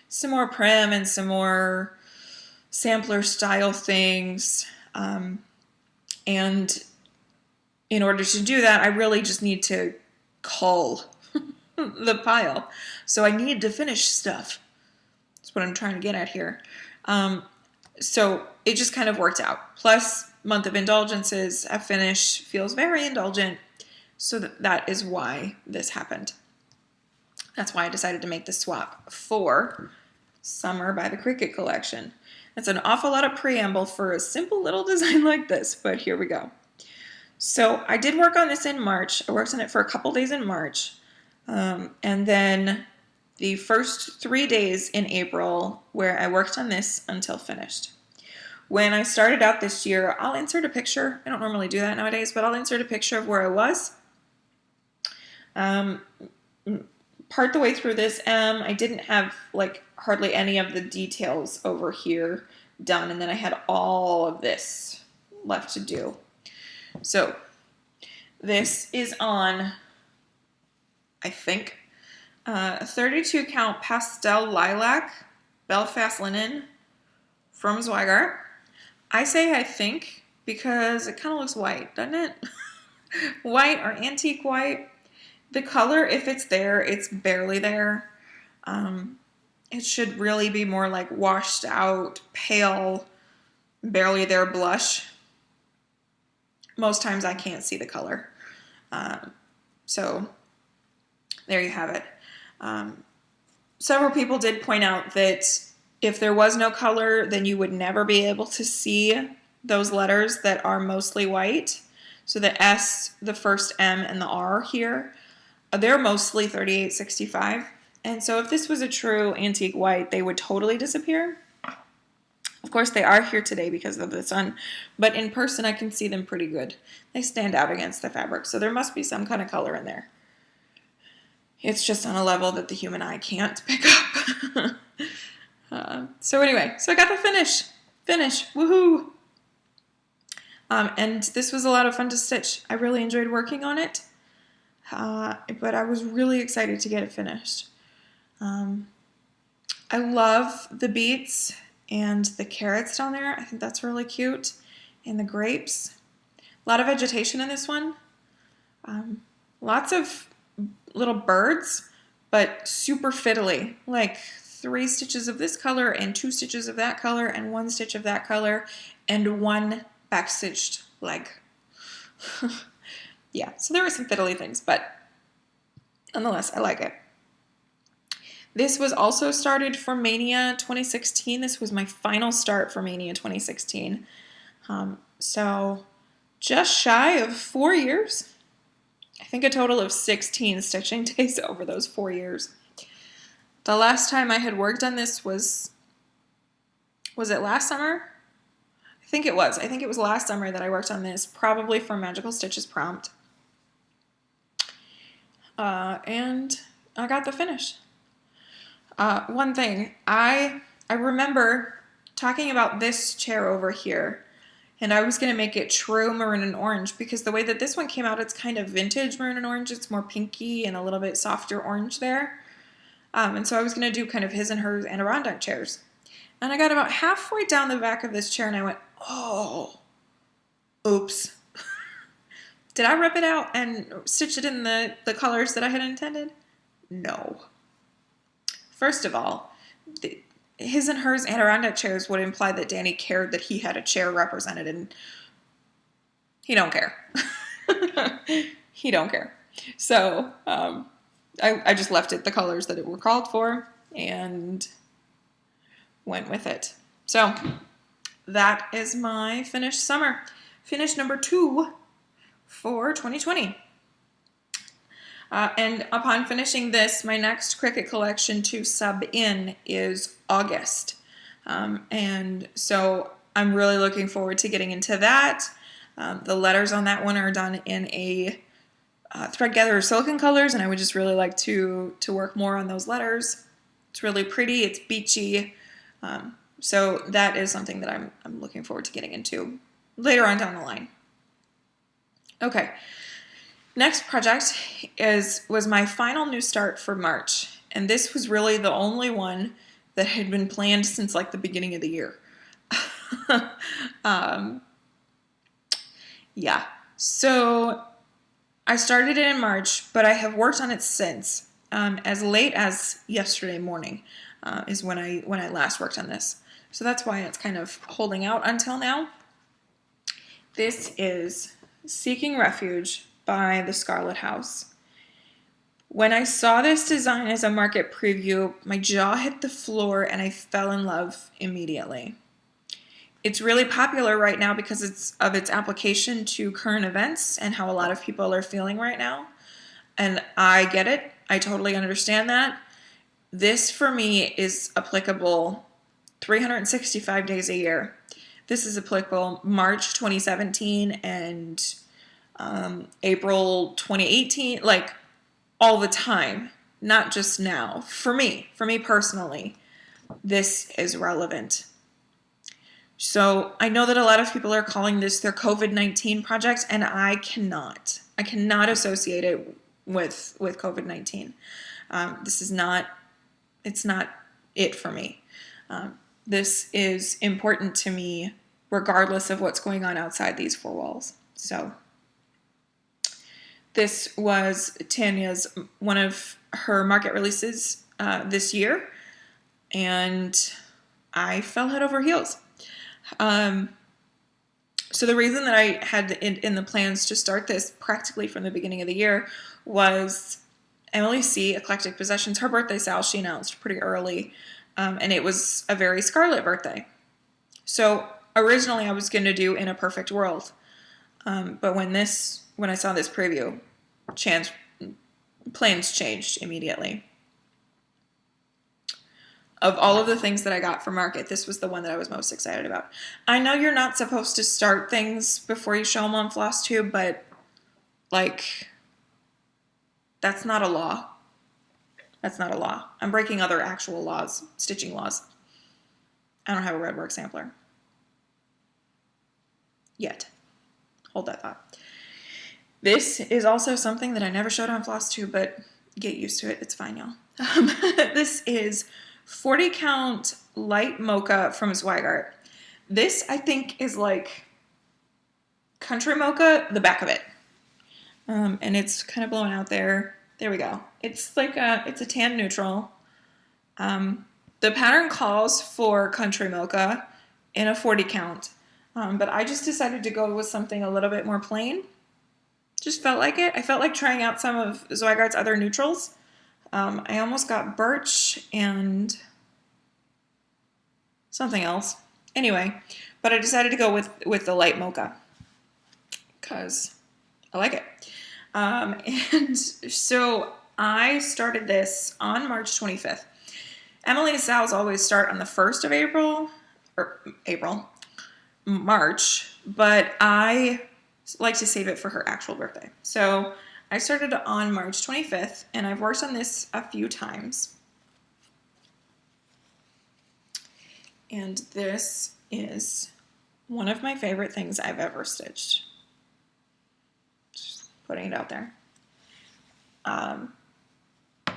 [SPEAKER 1] some more prim and some more sampler style things. And in order to do that, I really just need to cull the pile. So I need to finish stuff. That's what I'm trying to get at here. So it just kind of worked out. Plus, month of indulgences, a finish feels very indulgent. So that is why this happened. That's why I decided to make the swap for Summer by the Cricket Collection. That's an awful lot of preamble for a simple little design like this, but here we go. So I did work on this in March. I worked on it for a couple days in March. And then the first 3 days in April where I worked on this until finished. When I started out this year, I'll insert a picture. I don't normally do that nowadays, but I'll insert a picture of where I was. Part the way through this, I didn't have like hardly any of the details over here done, and then I had all of this left to do. So this is on, I think, a 32 count pastel lilac Belfast linen from Zweigart. I say I think because it kind of looks white, doesn't it? White or antique white. The color, if it's there, it's barely there. It should really be more like washed out, pale, barely there blush. Most times I can't see the color. So there you have it. Several people did point out that if there was no color, then you would never be able to see those letters that are mostly white. So the S, the first M, and the R here, they're mostly 3865. And so if this was a true antique white, they would totally disappear. Of course, they are here today because of the sun, but in person I can see them pretty good. They stand out against the fabric, so there must be some kind of color in there. It's just on a level that the human eye can't pick up. So anyway, so I got the finish, woohoo! And this was a lot of fun to stitch. I really enjoyed working on it, but I was really excited to get it finished. I love the beets and the carrots down there. I think that's really cute. And the grapes. A lot of vegetation in this one. Lots of little birds, but super fiddly. Like 3 stitches of this color and 2 stitches of that color and 1 stitch of that color and 1 backstitched leg. Yeah, so there were some fiddly things, but nonetheless, I like it. This was also started for Mania 2016. This was my final start for Mania 2016. So just shy of 4 years. I think a total of 16 stitching days over those 4 years. The last time I had worked on this was it last summer? I think it was. I think it was last summer that I worked on this, probably for Magical Stitches prompt. And I got the finish. One thing, I remember talking about this chair over here, and I was going to make it true maroon and orange, because the way that this one came out, it's kind of vintage maroon and orange. It's more pinky and a little bit softer orange there. And so I was going to do kind of his and hers Adirondack chairs. And I got about halfway down the back of this chair, and I went, oh, oops. Did I rip it out and stitch it in the colors that I had intended? No. First of all, his and hers Adirondack chairs would imply that Danny cared that he had a chair represented, and he don't care. He don't care. So I just left it the colors that it were called for and went with it. So that is my finished summer. Finish number 2 for 2020. And upon finishing this, my next Cricut collection to sub in is August. And so I'm really looking forward to getting into that. The letters on that one are done in a thread gather silicone colors, and I would just really like to work more on those letters. It's really pretty, it's beachy. So that is something that I'm looking forward to getting into later on down the line. Okay. Next project was my final new start for March, and this was really the only one that had been planned since like the beginning of the year. Yeah, so I started it in March, but I have worked on it since. As late as yesterday morning is when I last worked on this. So that's why it's kind of holding out until now. This is Seeking Refuge by the Scarlett House. When I saw this design as a market preview, my jaw hit the floor and I fell in love immediately. It's really popular right now because of its application to current events and how a lot of people are feeling right now. And I get it. I totally understand that. This, for me, is applicable 365 days a year. This is applicable March 2017 and April 2018, like all the time, not just now. For me personally, this is relevant. So I know that a lot of people are calling this their COVID-19 project, and I cannot associate it with COVID-19. This is not, it's not it for me. This is important to me regardless of what's going on outside these four walls. So this was Tanya's, one of her market releases this year, and I fell head over heels. So the reason that I had in the plans to start this practically from the beginning of the year was Emily C., Eclectic Possessions, her birthday sale, she announced pretty early, and it was a very Scarlett birthday. So originally I was going to do In a Perfect World, but when I saw this preview, plans changed immediately. Of all of the things that I got from market, this was the one that I was most excited about. I know you're not supposed to start things before you show them on FlossTube, but, like, that's not a law. That's not a law. I'm breaking other actual laws, stitching laws. I don't have a red work sampler. Yet. Hold that thought. This is also something that I never showed on FlossTube, but get used to it. It's fine, y'all. This is 40 count light mocha from Zweigart. This, I think, is like country mocha, the back of it. And it's kind of blowing out there. There we go. It's like it's a tan neutral. The pattern calls for country mocha in a 40 count. But I just decided to go with something a little bit more plain. Just felt like it. I felt like trying out some of Zweigart's other neutrals. I almost got birch and something else. Anyway, but I decided to go with the light mocha because I like it. And so I started this on March 25th. Emily's sales always start on the 1st of March, but I like to save it for her actual birthday. So I started on March 25th, and I've worked on this a few times. And this is one of my favorite things I've ever stitched. Just putting it out there.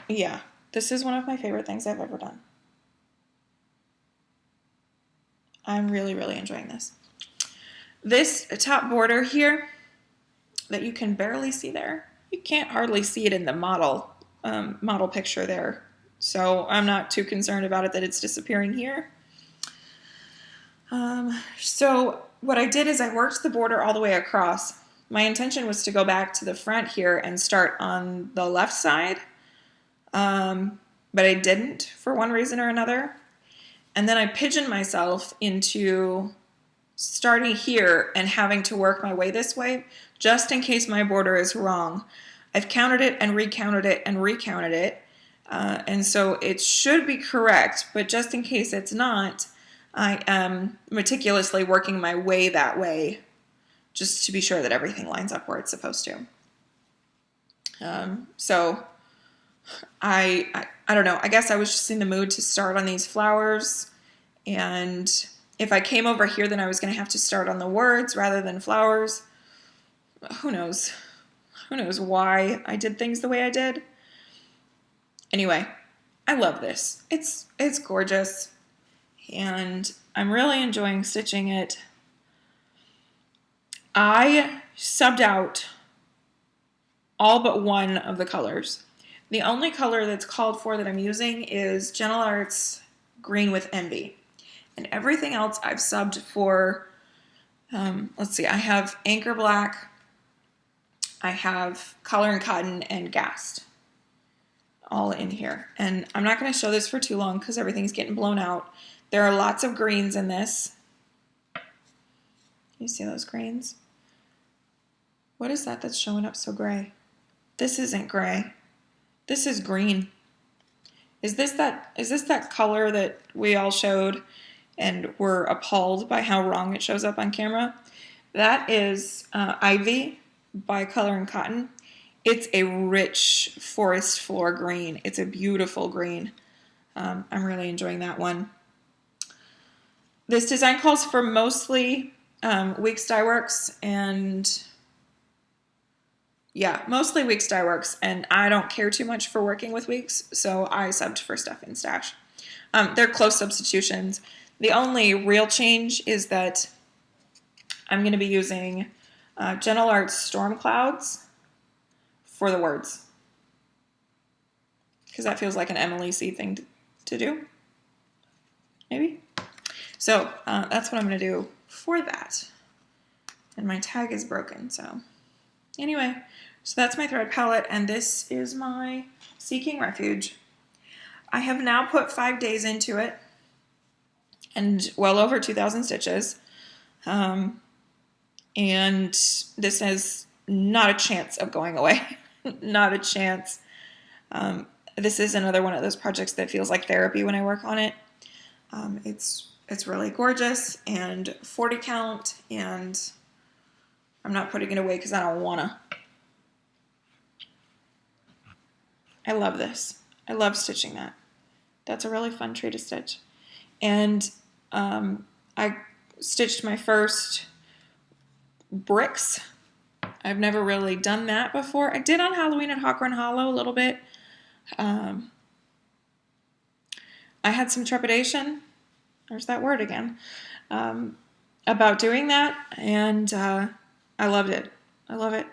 [SPEAKER 1] Yeah, this is one of my favorite things I've ever done. I'm really, really enjoying this. This top border here that you can barely see there, you can't hardly see it in the model picture there. So I'm not too concerned about it that it's disappearing here. So what I did is I worked the border all the way across. My intention was to go back to the front here and start on the left side. But I didn't for one reason or another. And then I pigeoned myself into starting here and having to work my way this way, just in case my border is wrong. I've counted it and recounted it and recounted it, and so it should be correct, but just in case it's not, I am meticulously working my way that way, just to be sure that everything lines up where it's supposed to. So I don't know, I guess I was just in the mood to start on these flowers, and if I came over here, then I was going to have to start on the words rather than flowers. Who knows? Who knows why I did things the way I did? Anyway, I love this. It's gorgeous, and I'm really enjoying stitching it. I subbed out all but one of the colors. The only color that's called for that I'm using is Gentle Arts Green with Envy. And everything else I've subbed for, let's see, I have Anchor Black, I have Color and Cotton, and Gassed all in here. And I'm not going to show this for too long because everything's getting blown out. There are lots of greens in this. You see those greens? What is that that's showing up so gray? This isn't gray. This is green. Is this that color that we all showed and were appalled by how wrong it shows up on camera? That is Ivy by Color and Cotton. It's a rich forest floor green. It's a beautiful green. I'm really enjoying that one. This design calls for mostly Weeks Dye Works and yeah, mostly Weeks Dye Works, and I don't care too much for working with Weeks, so I subbed for stuff in Stash. They're close substitutions. The only real change is that I'm going to be using Gentle Arts Storm Clouds for the words, because that feels like an Emily C thing to do, maybe. So that's what I'm going to do for that. And my tag is broken, so anyway, so that's my thread palette, and this is my Seeking Refuge. I have now put 5 days into it, and well over 2,000 stitches, and this has not a chance of going away. Not a chance. This is another one of those projects that feels like therapy when I work on it. It's really gorgeous and 40 count, and I'm not putting it away because I don't wanna. I love this. I love stitching that. That's a really fun tree to stitch. And I stitched my first bricks. I've never really done that before. I did on Halloween at Hawk Run Hollow a little bit. I had some trepidation, there's that word again, about doing that, and I loved it. I love it.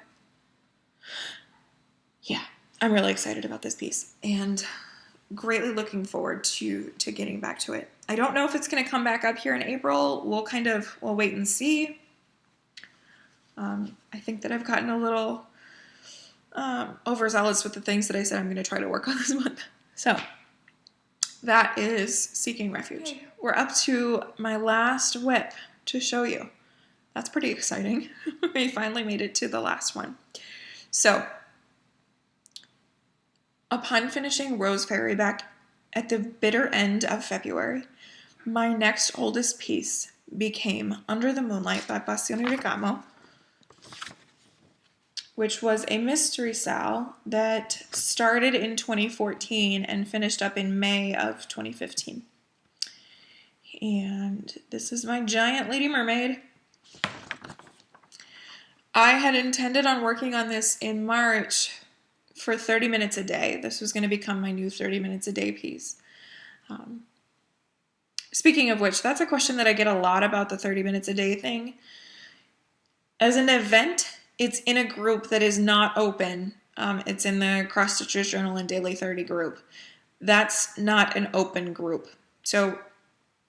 [SPEAKER 1] Yeah, I'm really excited about this piece, and greatly looking forward to getting back to it. I don't know if it's going to come back up here in April. We'll wait and see. I think that I've gotten a little overzealous with the things that I said I'm going to try to work on this month. So that is Seeking Refuge. Okay. We're up to my last whip to show you. That's pretty exciting. We finally made it to the last one. So upon finishing Rose Fairy back at the bitter end of February, my next oldest piece became Under the Moonlight by Passione Ricamo, which was a mystery sal that started in 2014 and finished up in May of 2015. And this is my giant Lady Mermaid. I had intended on working on this in March for 30 minutes a day. This was going to become my new 30 minutes a day piece. Speaking of which, that's a question that I get a lot about the 30 minutes a day thing. As an event, it's in a group that is not open. It's in the Cross Stitchers Journal and Daily 30 group. That's not an open group. So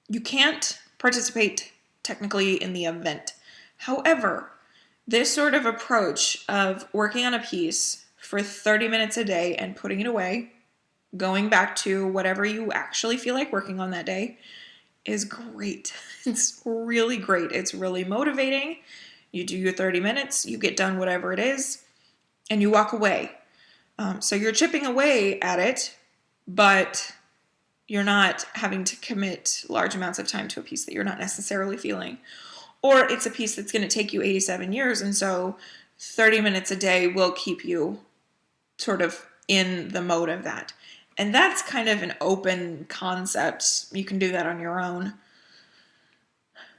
[SPEAKER 1] you can't participate technically in the event. However, this sort of approach of working on a piece for 30 minutes a day and putting it away, going back to whatever you actually feel like working on that day, is great. It's really great. It's really motivating. You do your 30 minutes, you get done whatever it is, and you walk away. So you're chipping away at it, but you're not having to commit large amounts of time to a piece that you're not necessarily feeling. Or it's a piece that's going to take you 87 years, and so 30 minutes a day will keep you sort of in the mode of that. And that's kind of an open concept. You can do that on your own.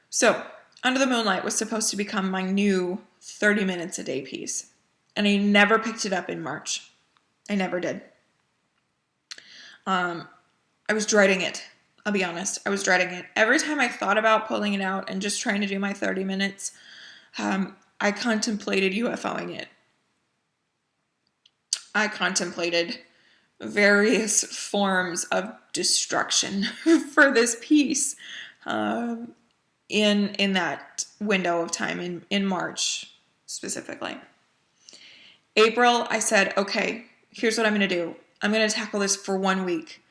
[SPEAKER 1] So Under the Moonlight was supposed to become my new 30 minutes a day piece. And I never picked it up in March. I never did. I was dreading it. I'll be honest. I was dreading it. Every time I thought about pulling it out and just trying to do my 30 minutes, I contemplated UFOing it. I contemplated various forms of destruction for this piece in that window of time in March specifically. April, I said, okay, here's what I'm going to do. I'm going to tackle this for 1 week.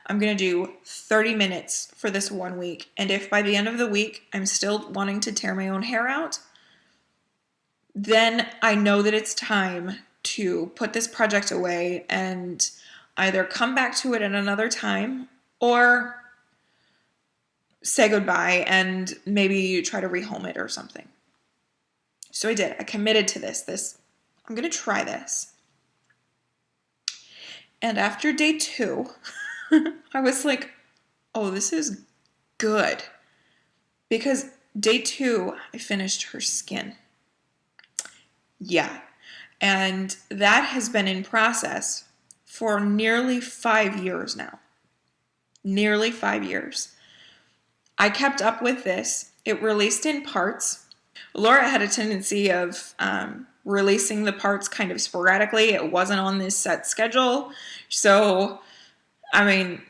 [SPEAKER 1] I'm going to do 30 minutes for this 1 week. And if by the end of the week I'm still wanting to tear my own hair out, then I know that it's time to put this project away and either come back to it at another time or say goodbye and maybe try to rehome it or something. So I did. I committed to this. I'm going to try this. And after day 2, I was like, oh, this is good. Because day 2, I finished her skin. Yeah. And that has been in process for nearly 5 years now. Nearly 5 years. I kept up with this. It released in parts. Laura had a tendency of releasing the parts kind of sporadically. It wasn't on this set schedule. So, I mean,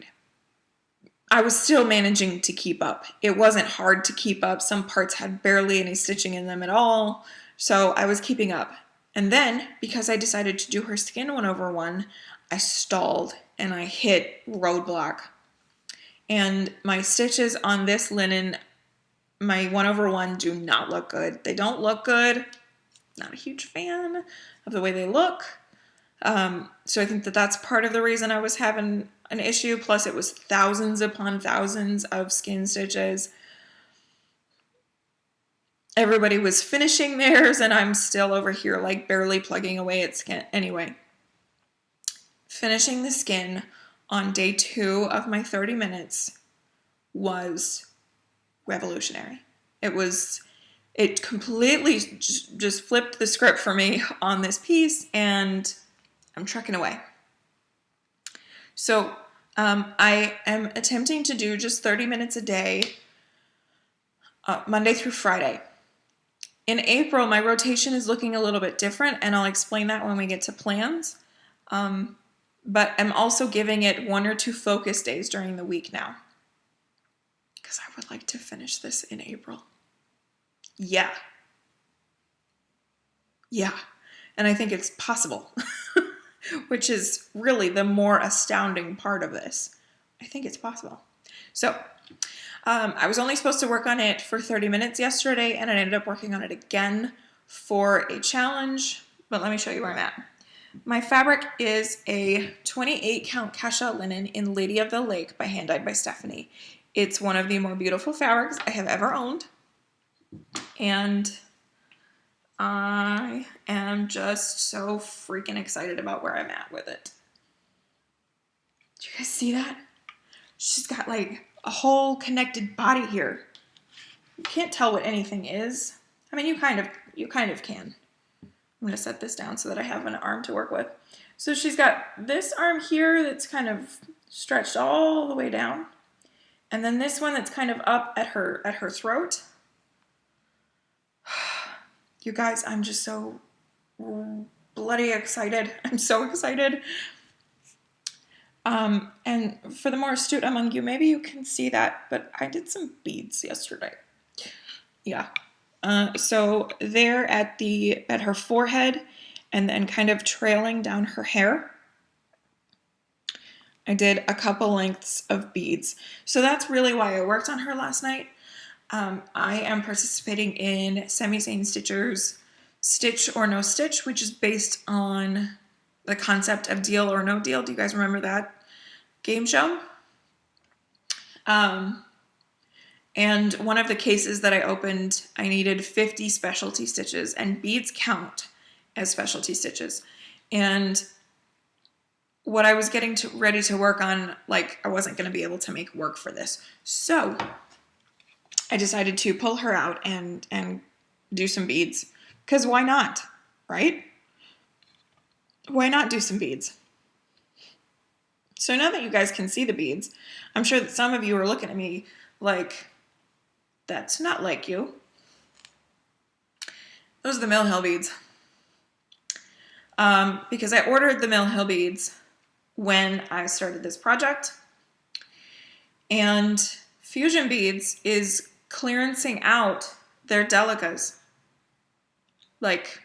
[SPEAKER 1] I was still managing to keep up. It wasn't hard to keep up. Some parts had barely any stitching in them at all. So I was keeping up. And then, because I decided to do her skin 1/1, I stalled and I hit roadblock. And my stitches on this linen, my 1/1, do not look good. They don't look good. Not a huge fan of the way they look. So I think that that's part of the reason I was having an issue. Plus it was thousands upon thousands of skin stitches. Everybody was finishing theirs and I'm still over here like barely plugging away at skin. Anyway, finishing the skin on day 2 of my 30 minutes was revolutionary. It completely just flipped the script for me on this piece, and I'm trucking away. So I am attempting to do just 30 minutes a day, Monday through Friday. In April, my rotation is looking a little bit different, and I'll explain that when we get to plans. But I'm also giving it 1 or 2 focus days during the week now, because I would like to finish this in April. Yeah. And I think it's possible, which is really the more astounding part of this. I think it's possible. So I was only supposed to work on it for 30 minutes yesterday, and I ended up working on it again for a challenge. But let me show you where I'm at. My fabric is a 28 count Kasha linen in Lady of the Lake by Hand Dyed by Stephanie. It's one of the more beautiful fabrics I have ever owned. And I am just so freaking excited about where I'm at with it. Do you guys see that? She's got like a whole connected body here. You can't tell what anything is. I mean, you kind of can. I'm going to set this down so that I have an arm to work with. So she's got this arm here that's kind of stretched all the way down. And then this one that's kind of up at her throat. You guys, I'm just so bloody excited. I'm so excited. And for the more astute among you, maybe you can see that, but I did some beads yesterday. Yeah. So there at her forehead and then kind of trailing down her hair, I did a couple lengths of beads. So that's really why I worked on her last night. I am participating in Semi-Sane Stitcher's Stitch or No Stitch, which is based on the concept of Deal or No Deal. Do you guys remember that game show? And one of the cases that I opened, I needed 50 specialty stitches, and beads count as specialty stitches. And what I was getting ready to work on, like, I wasn't going to be able to make work for this. So I decided to pull her out and do some beads. Because why not, right? Why not do some beads? So now that you guys can see the beads, I'm sure that some of you are looking at me like, that's not like you. Those are the Mill Hill beads. because I ordered the Mill Hill beads when I started this project. And Fusion Beads is clearancing out their delicas. Like,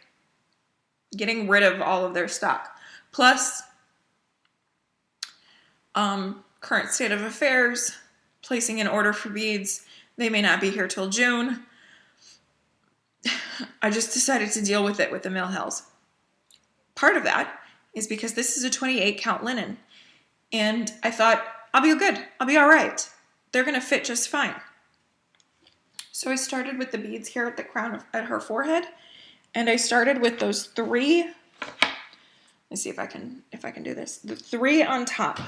[SPEAKER 1] getting rid of all of their stock. Plus, current state of affairs, placing an order for beads. They may not be here till June. I just decided to deal with it with the Mill Hills. Part of that is because this is a 28 count linen. And I thought, I'll be good. I'll be all right. They're going to fit just fine. So I started with the beads here at the crown at her forehead. And I started with those 3. Let's see if I can do this. The 3 on top.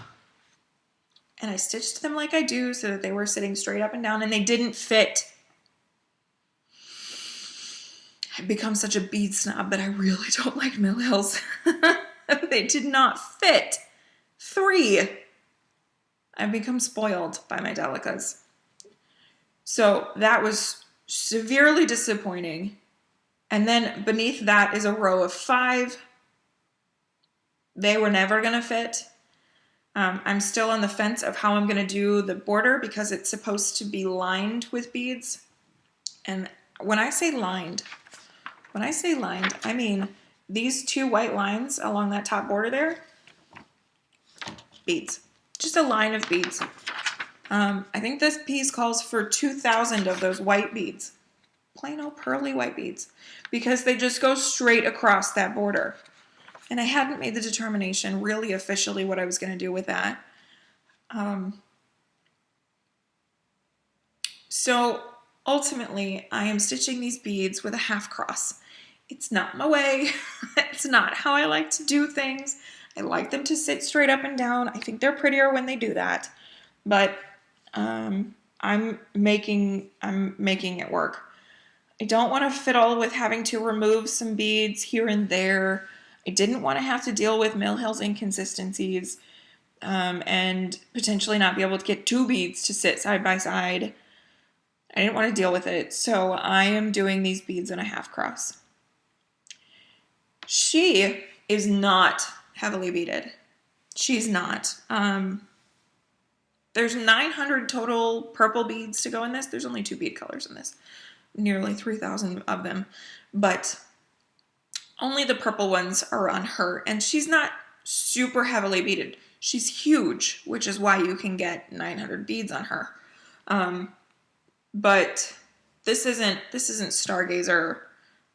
[SPEAKER 1] And I stitched them like I do so that they were sitting straight up and down, and they didn't fit. I've become such a bead snob that I really don't like Mill Hills. They did not fit. 3. I've become spoiled by my delicas. So that was severely disappointing. And then beneath that is a row of 5. They were never going to fit. I'm still on the fence of how I'm going to do the border because it's supposed to be lined with beads. And when I say lined, I mean these 2 white lines along that top border there, beads. Just a line of beads. I think this piece calls for 2,000 of those white beads. Plain old pearly white beads. Because they just go straight across that border. And I hadn't made the determination really officially what I was going to do with that. So ultimately, I am stitching these beads with a half cross. It's not my way. It's not how I like to do things. I like them to sit straight up and down. I think they're prettier when they do that. But I'm making it work. I don't want to fiddle with having to remove some beads here and there. I didn't want to have to deal with Mill Hill's inconsistencies and potentially not be able to get 2 beads to sit side by side. I didn't want to deal with it, so I am doing these beads in a half cross. She is not heavily beaded. She's not. There's 900 total purple beads to go in this. There's only 2 bead colors in this. Nearly 3,000 of them. But only the purple ones are on her. And she's not super heavily beaded. She's huge, which is why you can get 900 beads on her. But this isn't Stargazer.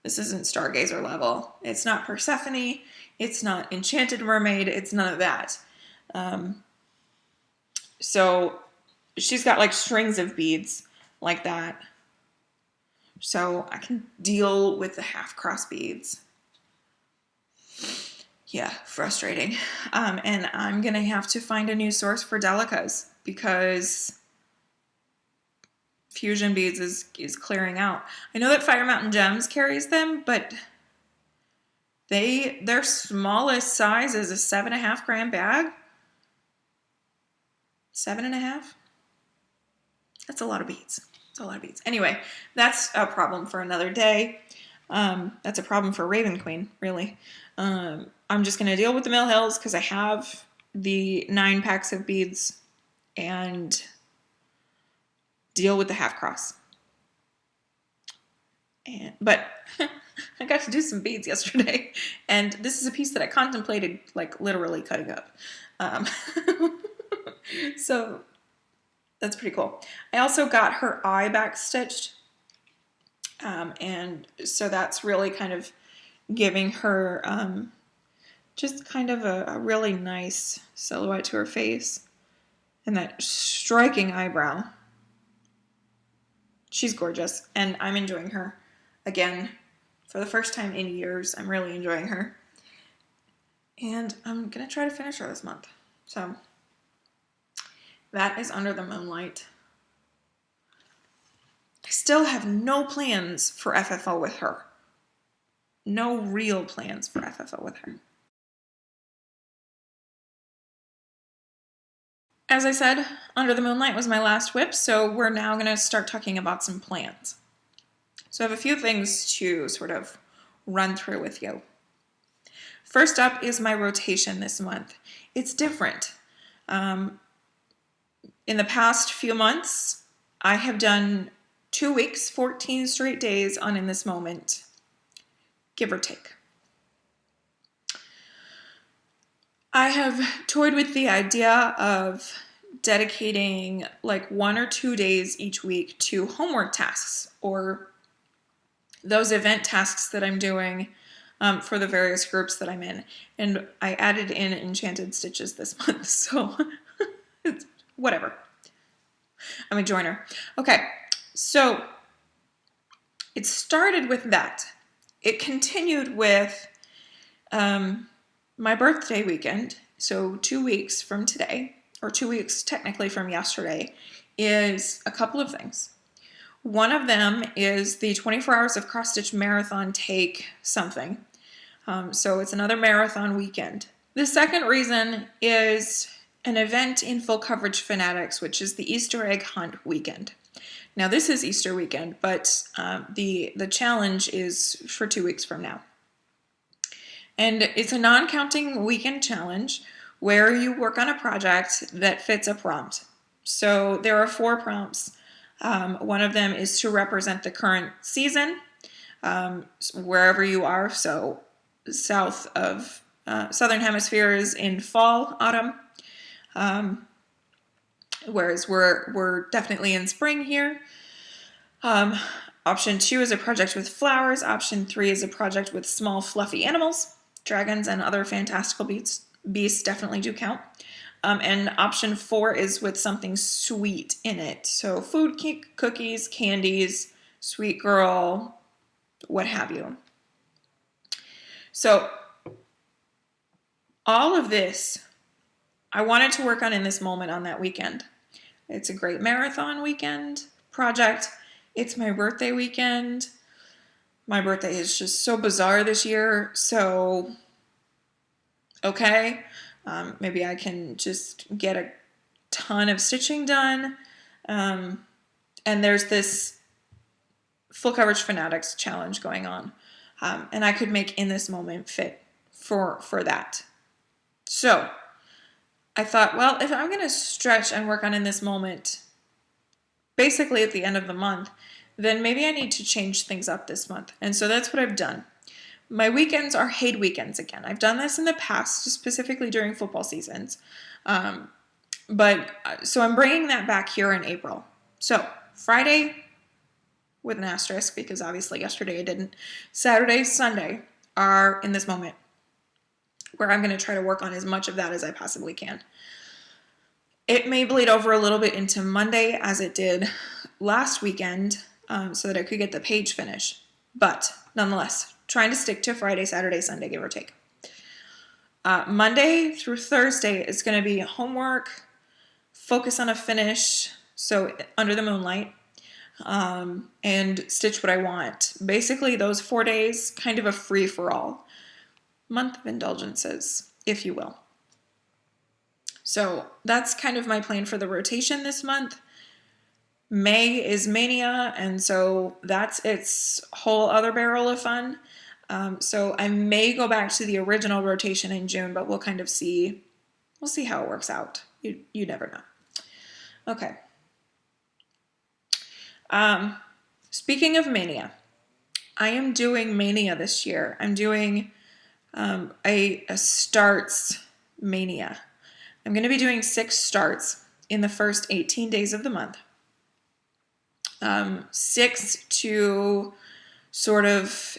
[SPEAKER 1] This isn't Stargazer level. It's not Persephone. It's not Enchanted Mermaid. It's none of that. So she's got like strings of beads like that. So I can deal with the half cross beads. Yeah, frustrating. And I'm going to have to find a new source for delicas because Fusion Beads is clearing out. I know that Fire Mountain Gems carries them, but their smallest size is a 7.5 gram bag. 7.5? That's a lot of beads. It's a lot of beads. Anyway, that's a problem for another day. That's a problem for Raven Queen, really. I'm just going to deal with the Mill Hills because I have the 9 packs of beads and deal with the half cross. But I got to do some beads yesterday, and this is a piece that I contemplated, like, literally cutting up. So that's pretty cool. I also got her eye back stitched, and so that's really kind of giving her just kind of a really nice silhouette to her face, and that striking eyebrow. She's gorgeous, and I'm enjoying her. Again, for the first time in years, I'm really enjoying her. And I'm going to try to finish her this month. So, that is Under the Moonlight. I still have no plans for FFO with her. No real plans for FFO with her. As I said, Under the Moonlight was my last whip, so we're now going to start talking about some plans. So I have a few things to sort of run through with you. First up is my rotation this month. It's different. In the past few months, I have done 2 weeks, 14 straight days on In This Moment, give or take. I have toyed with the idea of dedicating like 1 or 2 days each week to homework tasks or those event tasks that I'm doing for the various groups that I'm in. And I added in Enchanted Stitches this month, so whatever. I'm a joiner. Okay, so it started with that. It continued with my birthday weekend, so 2 weeks from today, or 2 weeks technically from yesterday, is a couple of things. One of them is the 24 Hours of Cross Stitch Marathon Take Something. So it's another marathon weekend. The second reason is an event in Full Coverage Fanatics, which is the Easter egg hunt weekend. Now this is Easter weekend, but the challenge is for 2 weeks from now. And it's a non-counting weekend challenge where you work on a project that fits a prompt. So there are 4 prompts. One of them is to represent the current season, wherever you are. So south of Southern Hemisphere is in fall, autumn, whereas we're definitely in spring here. Option 2 is a project with flowers. Option 3 is a project with small fluffy animals. Dragons and other fantastical beasts definitely do count. And option 4 is with something sweet in it. So food, cookies, candies, sweet girl, what have you. So all of this, I wanted to work on In This Moment on that weekend. It's a great marathon weekend project. It's my birthday weekend. My birthday is just so bizarre this year. So, okay. Maybe I can just get a ton of stitching done. And there's this Full Coverage Fanatics challenge going on. And I could make In This Moment fit for that. So I thought, well, if I'm going to stretch and work on In This Moment basically at the end of the month, then maybe I need to change things up this month. And so that's what I've done. My weekends are HAED weekends again. I've done this in the past, specifically during football seasons. So I'm bringing that back here in April. So Friday, with an asterisk, because obviously yesterday I didn't. Saturday, Sunday are In This Moment, where I'm going to try to work on as much of that as I possibly can. It may bleed over a little bit into Monday, as it did last weekend, so that I could get the page finish. But nonetheless, trying to stick to Friday, Saturday, Sunday, give or take. Monday through Thursday is going to be homework, focus on a finish, so Under the Moonlight, and stitch what I want. Basically, those 4 days, kind of a free-for-all. Month of indulgences, if you will. So that's kind of my plan for the rotation this month. May is Mania, and so that's its whole other barrel of fun. So I may go back to the original rotation in June, but we'll kind of see. We'll see how it works out. You never know. Okay. Speaking of Mania, I am doing Mania this year. I'm doing a starts Mania. I'm going to be doing 6 starts in the first 18 days of the month. 6 to sort of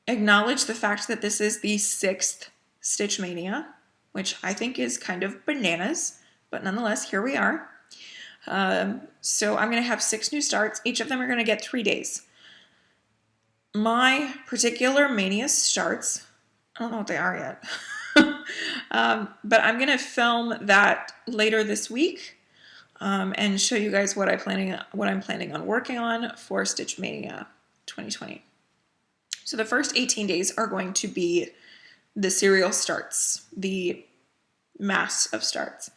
[SPEAKER 1] acknowledge the fact that this is the 6th Stitch Mania, which I think is kind of bananas, but nonetheless, here we are. So I'm going to have 6 new starts. Each of them are going to get 3 days. My particular Mania starts, I don't know what they are yet, but I'm going to film that later this week and show you guys what I'm planning on working on for Stitch Mania 2020. So the first 18 days are going to be the serial starts, the mass of starts.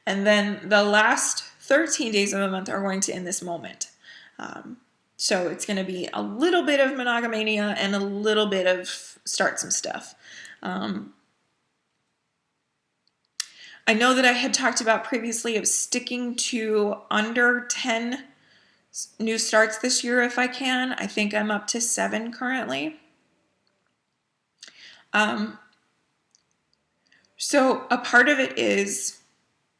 [SPEAKER 1] And then the last 13 days of the month are going to In This Moment. So it's going to be a little bit of monogamania and a little bit of start some stuff. I know that I had talked about previously of sticking to under 10 new starts this year if I can. I think I'm up to 7 currently. So a part of it is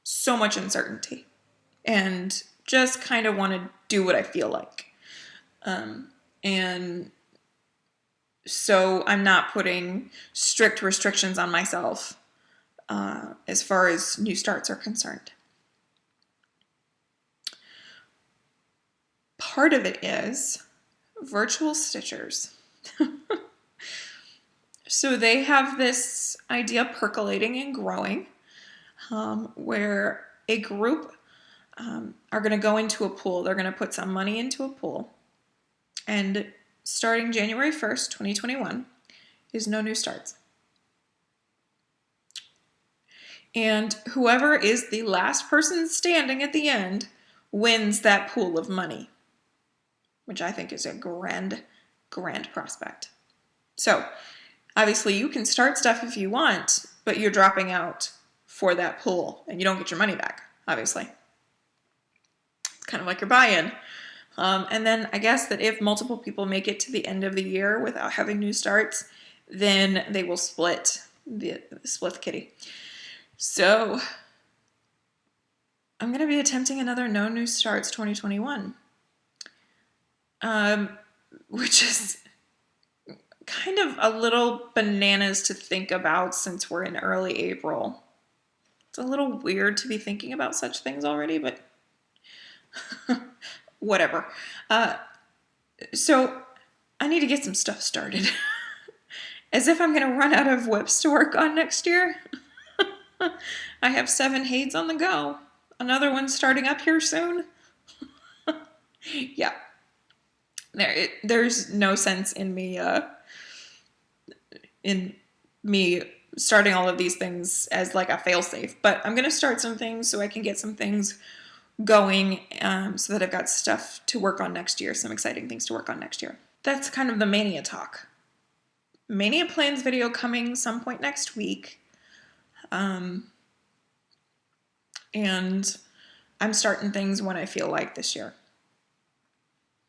[SPEAKER 1] so much uncertainty and just kind of want to do what I feel like. And so I'm not putting strict restrictions on myself as far as new starts are concerned. Part of it is virtual stitchers. So they have this idea percolating and growing where a group are going to go into a pool. They're going to put some money into a pool. And starting January 1st, 2021, is no new starts. And whoever is the last person standing at the end wins that pool of money, which I think is a grand, grand prospect. So, obviously, you can start stuff if you want, but you're dropping out for that pool, and you don't get your money back, obviously. It's kind of like your buy-in. And then I guess that if multiple people make it to the end of the year without having new starts, then they will split the kitty. So I'm going to be attempting another no new starts 2021, which is kind of a little bananas to think about since we're in early April. It's a little weird to be thinking about such things already, but whatever. So I need to get some stuff started. As if I'm going to run out of whips to work on next year. I have 7 HAEDs on the go. Another one starting up here soon. Yeah. There's no sense in me starting all of these things as like a failsafe. But I'm going to start some things so I can get some things going so that I've got stuff to work on next year, some exciting things to work on next year. That's kind of the Mania talk. Mania plans video coming some point next week. And I'm starting things when I feel like this year.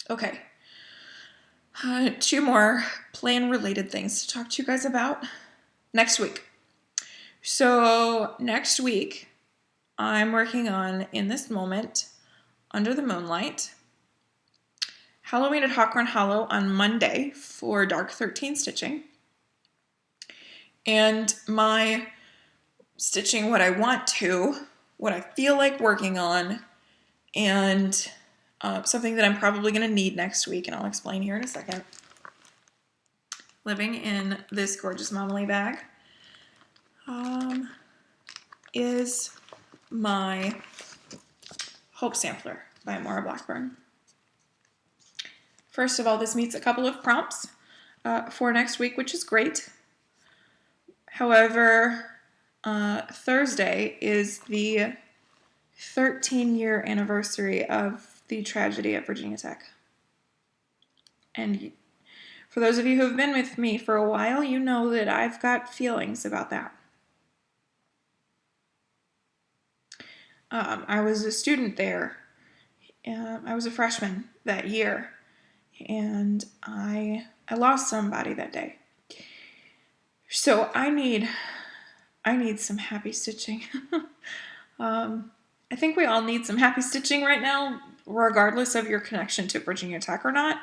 [SPEAKER 1] Okay. 2 more plan-related things to talk to you guys about next week. So next week, I'm working on In This Moment, Under the Moonlight, Halloween at Hawkrun Hollow on Monday for Dark 13 stitching, and my stitching what I want to, what I feel like working on, and something that I'm probably going to need next week, and I'll explain here in a second. Living in this gorgeous Monoly bag is my Hope Sampler by Moira Blackburn. First of all, this meets a couple of prompts for next week, which is great. However, Thursday is the 13-year anniversary of the tragedy at Virginia Tech. And for those of you who have been with me for a while, you know that I've got feelings about that. I was a student there. I was a freshman that year, and I lost somebody that day. So I need some happy stitching. I think we all need some happy stitching right now, regardless of your connection to Virginia Tech or not.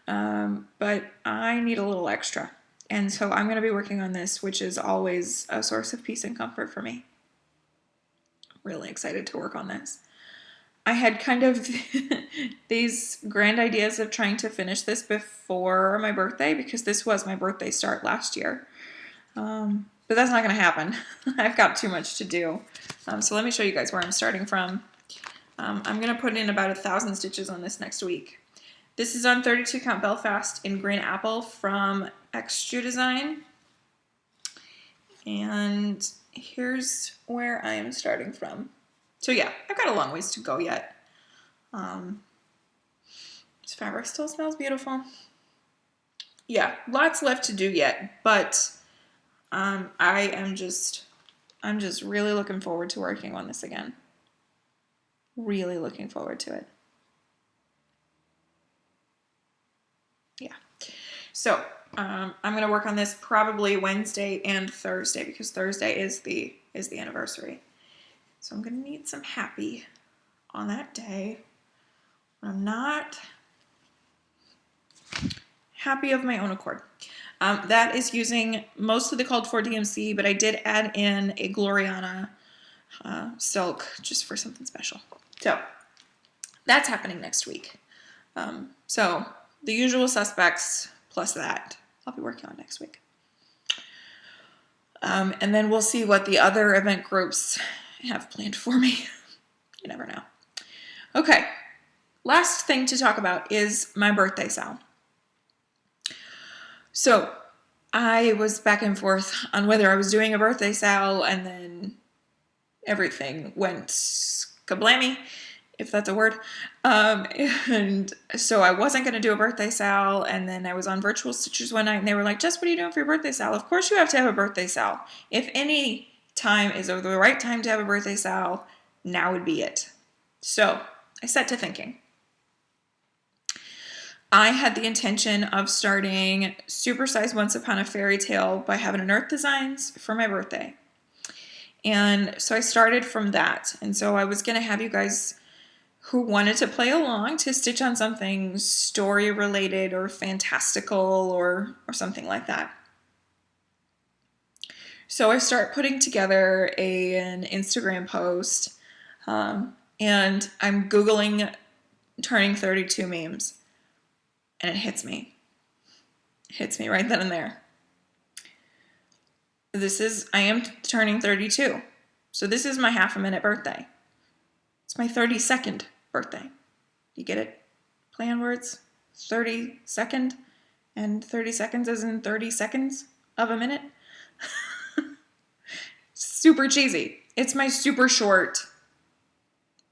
[SPEAKER 1] But I need a little extra. And so I'm going to be working on this, which is always a source of peace and comfort for me. Really excited to work on this. I had kind of these grand ideas of trying to finish this before my birthday, because this was my birthday start last year. But that's not going to happen. I've got too much to do. So let me show you guys where I'm starting from. I'm going to put in about 1,000 stitches on this next week. This is on 32 count Belfast in green apple from Extra Design. And here's where I am starting from. So yeah, I've got a long ways to go yet. This fabric still smells beautiful. Yeah, lots left to do yet, but I'm just really looking forward to working on this again. Really looking forward to it. Yeah. So I'm gonna work on this probably Wednesday and Thursday because Thursday is the anniversary. So I'm gonna need some happy on that day. I'm not happy of my own accord. That is using most of the called for DMC, but I did add in a Gloriana silk just for something special. So that's happening next week. So the usual suspects plus that I'll be working on next week. And then we'll see what the other event groups have planned for me. You never know. Okay, last thing to talk about is my birthday sale. So I was back and forth on whether I was doing a birthday sale, and then everything went kablammy, if that's a word. And so I wasn't going to do a birthday sale, and then I was on Virtual Stitchers one night, and they were like, Jess, what are you doing for your birthday sale? Of course you have to have a birthday sale. If any time is the right time to have a birthday sale, now would be it. So I set to thinking. I had the intention of starting Supersize Once Upon a Fairy Tale by Heaven and Earth Designs for my birthday. And so I started from that. And so I was going to have you guys who wanted to play along to stitch on something story related or fantastical or something like that. So I start putting together an Instagram post, and I'm Googling turning 32 memes. And it hits me. It hits me right then and there. I am turning 32. So this is my half a minute birthday. It's my 32nd birthday. You get it? Play on words? 32nd and 30 seconds as in 30 seconds of a minute. Super cheesy. It's my super short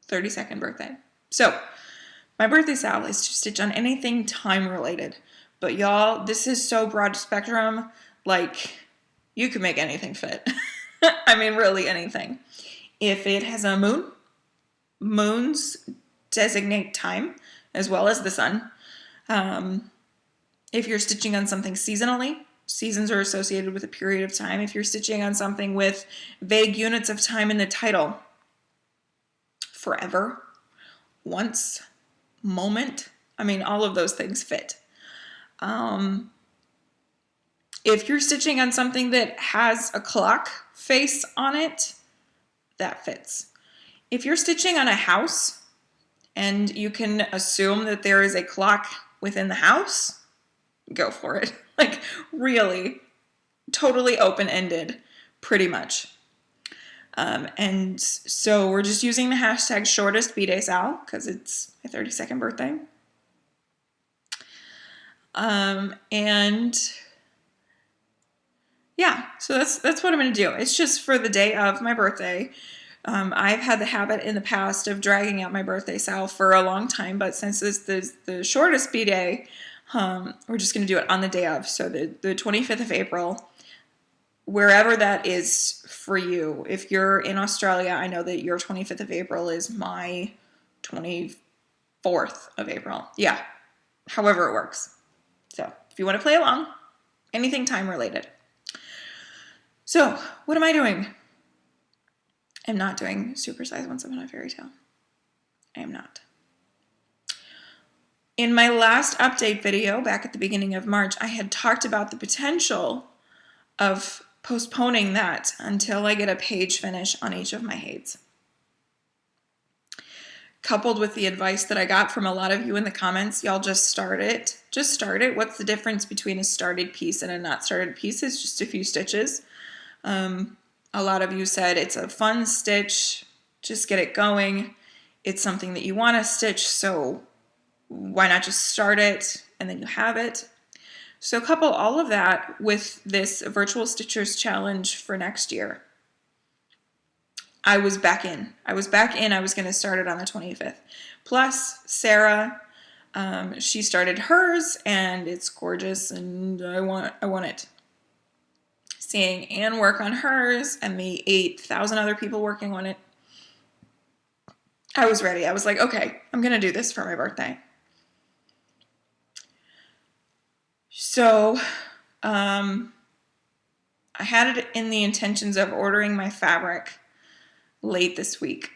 [SPEAKER 1] 32nd birthday. So my birthday sale is to stitch on anything time related. But y'all, this is so broad spectrum, like you can make anything fit. I mean, really anything. If it has a moon, moons designate time as well as the sun. If you're stitching on something seasonally, seasons are associated with a period of time. If you're stitching on something with vague units of time in the title, forever, once, moment. I mean, all of those things fit. If you're stitching on something that has a clock face on it, that fits. If you're stitching on a house and you can assume that there is a clock within the house, go for it. Like really, totally open-ended, pretty much. And so we're just using the hashtag shortest B-Day Sal because it's my 32nd birthday. And yeah, so that's what I'm going to do. It's just for the day of my birthday. I've had the habit in the past of dragging out my birthday sal for a long time, but since this is the shortest B-Day, we're just going to do it on the day of. So the 25th of April. Wherever that is for you. If you're in Australia, I know that your 25th of April is my 24th of April. Yeah, however it works. So if you want to play along, anything time related. So what am I doing? I'm not doing Supersize Once Upon a Fairy Tale. I am not. In my last update video back at the beginning of March, I had talked about the potential of postponing that until I get a page finish on each of my HAEDs. Coupled with the advice that I got from a lot of you in the comments, y'all just start it. Just start it. What's the difference between a started piece and a not started piece? It's just a few stitches. A lot of you said it's a fun stitch. Just get it going. It's something that you want to stitch, so why not just start it and then you have it? So couple all of that with this Virtual Stitchers Challenge for next year. I was back in. I was going to start it on the 25th. Plus, Sarah She started hers, and it's gorgeous, and I want it. Seeing Anne work on hers and the 8,000 other people working on it, I was ready. I was like, okay, I'm going to do this for my birthday. So, I had it in the intentions of ordering my fabric late this week.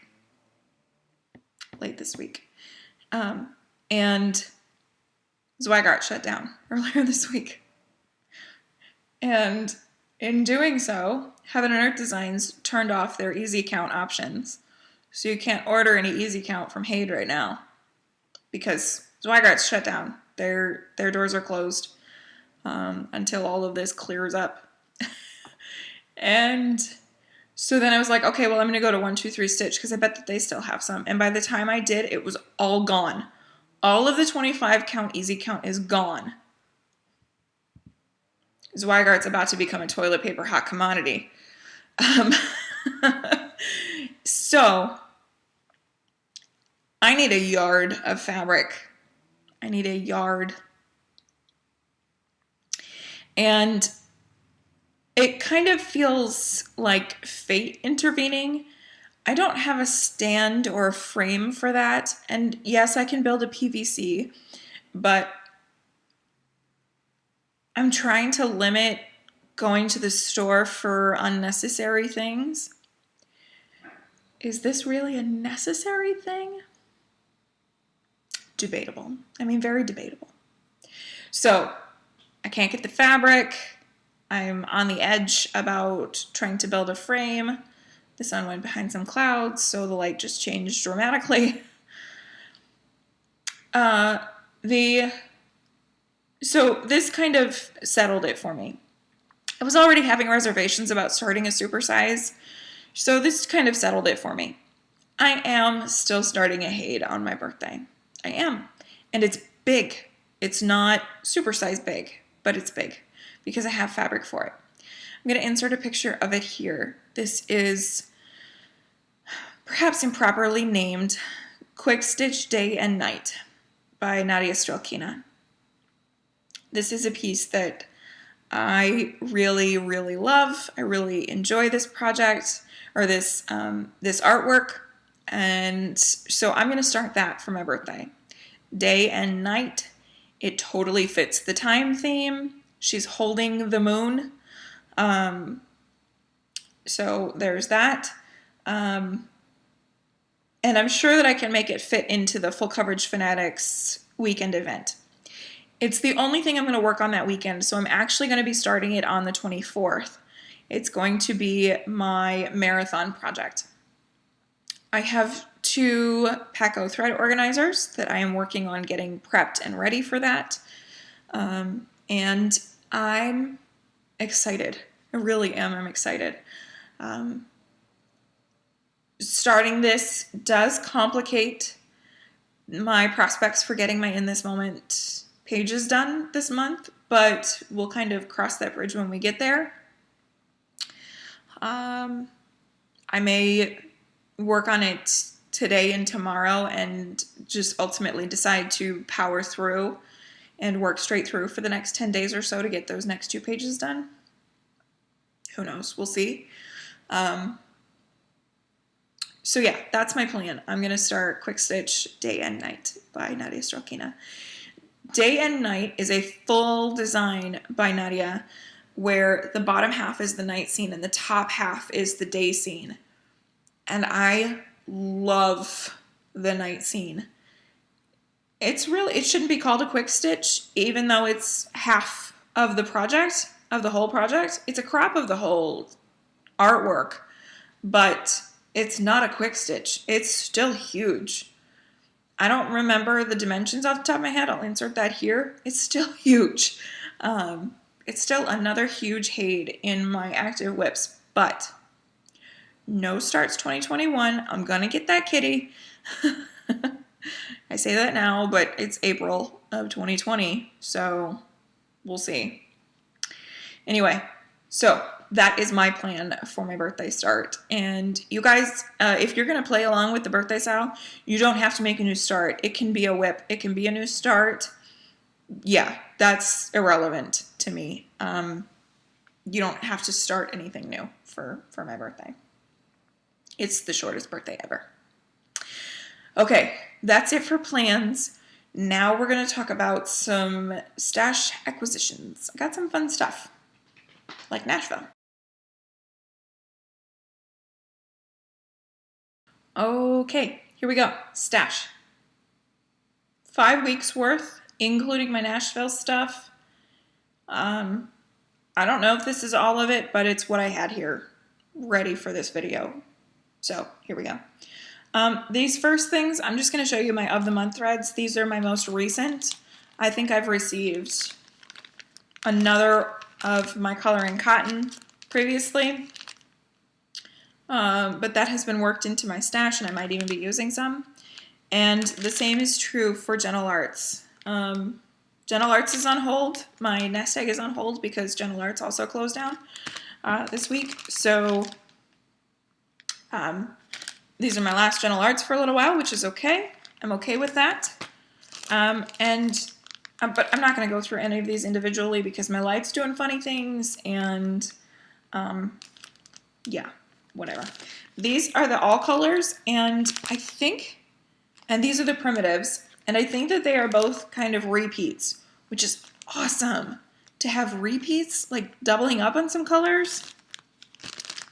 [SPEAKER 1] And Zweigart shut down earlier this week. And in doing so, Heaven and Earth Designs turned off their easy count options. So you can't order any easy count from HAED right now because Zweigart's shut down. Their doors are closed until all of this clears up. And so then I was like, okay, well, I'm going to go to 123 Stitch because I bet that they still have some. And by the time I did, it was all gone. All of the 25 count easy count is gone. Zweigart's about to become a toilet paper hot commodity. So I need a yard of fabric. I need a yard. And it kind of feels like fate intervening. I don't have a stand or a frame for that. And yes, I can build a PVC, but I'm trying to limit going to the store for unnecessary things. Is this really a necessary thing? Debatable. I mean, very debatable. So I can't get the fabric. I'm on the edge about trying to build a frame. The sun went behind some clouds, so the light just changed dramatically. So this kind of settled it for me. I was already having reservations about starting a supersize, so this kind of settled it for me. I am still starting a HAED on my birthday. I am. And it's big. It's not supersize big, but it's big because I have fabric for it. I'm going to insert a picture of it here. This is perhaps improperly named Quick Stitch Day and Night by Nadia Strelkina. This is a piece that I really, really love. I really enjoy this project or this artwork. And so I'm going to start that for my birthday. Day and night. It totally fits the time theme. She's holding the moon. So there's that. And I'm sure that I can make it fit into the Full Coverage Fanatics weekend event. It's the only thing I'm going to work on that weekend, so I'm actually going to be starting it on the 24th. It's going to be my marathon project. I have 2 Paco thread organizers that I am working on getting prepped and ready for that. And I'm excited. I really am. I'm excited. Starting this does complicate my prospects for getting my In This Moment pages done this month, but we'll kind of cross that bridge when we get there. I may work on it today and tomorrow and just ultimately decide to power through and work straight through for the next 10 days or so to get those next 2 pages done. Who knows? We'll see. So yeah, that's my plan. I'm going to start Quick Stitch Day and Night by Nadia Strelkina. Day and Night is a full design by Nadia where the bottom half is the night scene and the top half is the day scene. And I love the night scene. It shouldn't be called a quick stitch, even though it's half of the project, of the whole project. It's a crop of the whole artwork, but it's not a quick stitch. It's still huge. I don't remember the dimensions off the top of my head. I'll insert that here. It's still huge. It's still another huge HAED in my active whips, but no starts 2021. I'm going to get that kitty. I say that now, but it's April of 2020, so we'll see. Anyway, so that is my plan for my birthday start. And you guys, if you're going to play along with the birthday style, you don't have to make a new start. It can be a whip. It can be a new start. Yeah, that's irrelevant to me. You don't have to start anything new for my birthday. It's the shortest birthday ever. Okay, that's it for plans. Now we're going to talk about some stash acquisitions. I got some fun stuff, like Nashville. Okay, here we go. Stash. 5 weeks worth, including my Nashville stuff. I don't know if this is all of it, but it's what I had here ready for this video. So here we go. These first things, I'm just going to show you my of the month threads. These are my most recent. I think I've received another of my coloring cotton previously, but that has been worked into my stash, and I might even be using some. And the same is true for Gentle Arts. Gentle Arts is on hold. My nest egg is on hold because Gentle Arts also closed down this week. So these are my last Gentle Arts for a little while, which is okay. I'm okay with that. But I'm not going to go through any of these individually because my life's doing funny things, and yeah, whatever. These are the all colors, and these are the primitives, and I think that they are both kind of repeats, which is awesome to have repeats, like doubling up on some colors.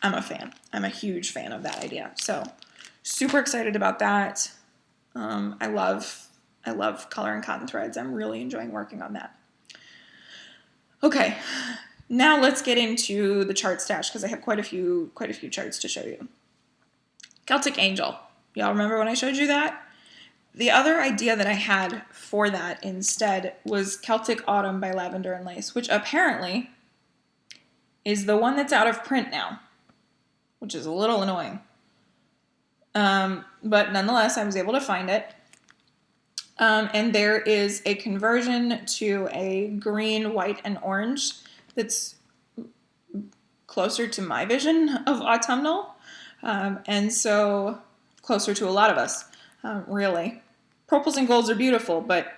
[SPEAKER 1] I'm a fan. I'm a huge fan of that idea. So super excited about that. I love coloring cotton threads. I'm really enjoying working on that. Okay, now let's get into the chart stash because I have quite a few charts to show you. Celtic Angel. Y'all remember when I showed you that? The other idea that I had for that instead was Celtic Autumn by Lavender and Lace, which apparently is the one that's out of print now, which is a little annoying. But nonetheless, I was able to find it. And there is a conversion to a green, white, and orange that's closer to my vision of autumnal. And so closer to a lot of us, really. Purples and golds are beautiful, but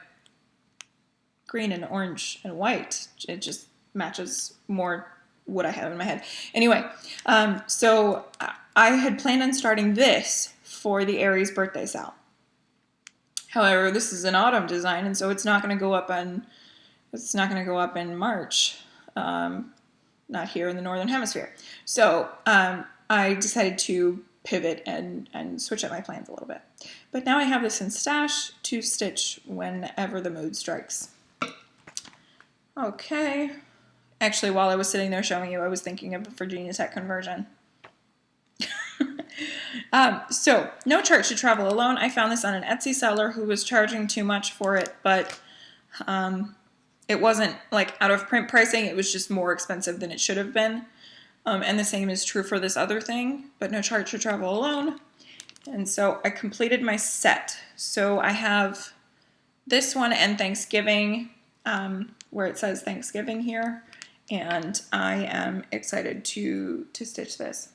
[SPEAKER 1] green and orange and white, it just matches more what I have in my head. Anyway, so I had planned on starting this for the Aries birthday sale. However, this is an autumn design, and so it's not going to go up in March. Not here in the Northern Hemisphere. So I decided to pivot and switch up my plans a little bit. But now I have this in stash to stitch whenever the mood strikes. Okay. Actually, while I was sitting there showing you, I was thinking of a Virginia Tech conversion. So, no chart should travel alone. I found this on an Etsy seller who was charging too much for it, but it wasn't like out of print pricing. It was just more expensive than it should have been. And the same is true for this other thing, but no chart should travel alone. And so I completed my set. So I have this one and Thanksgiving, where it says Thanksgiving here. And I am excited to stitch this.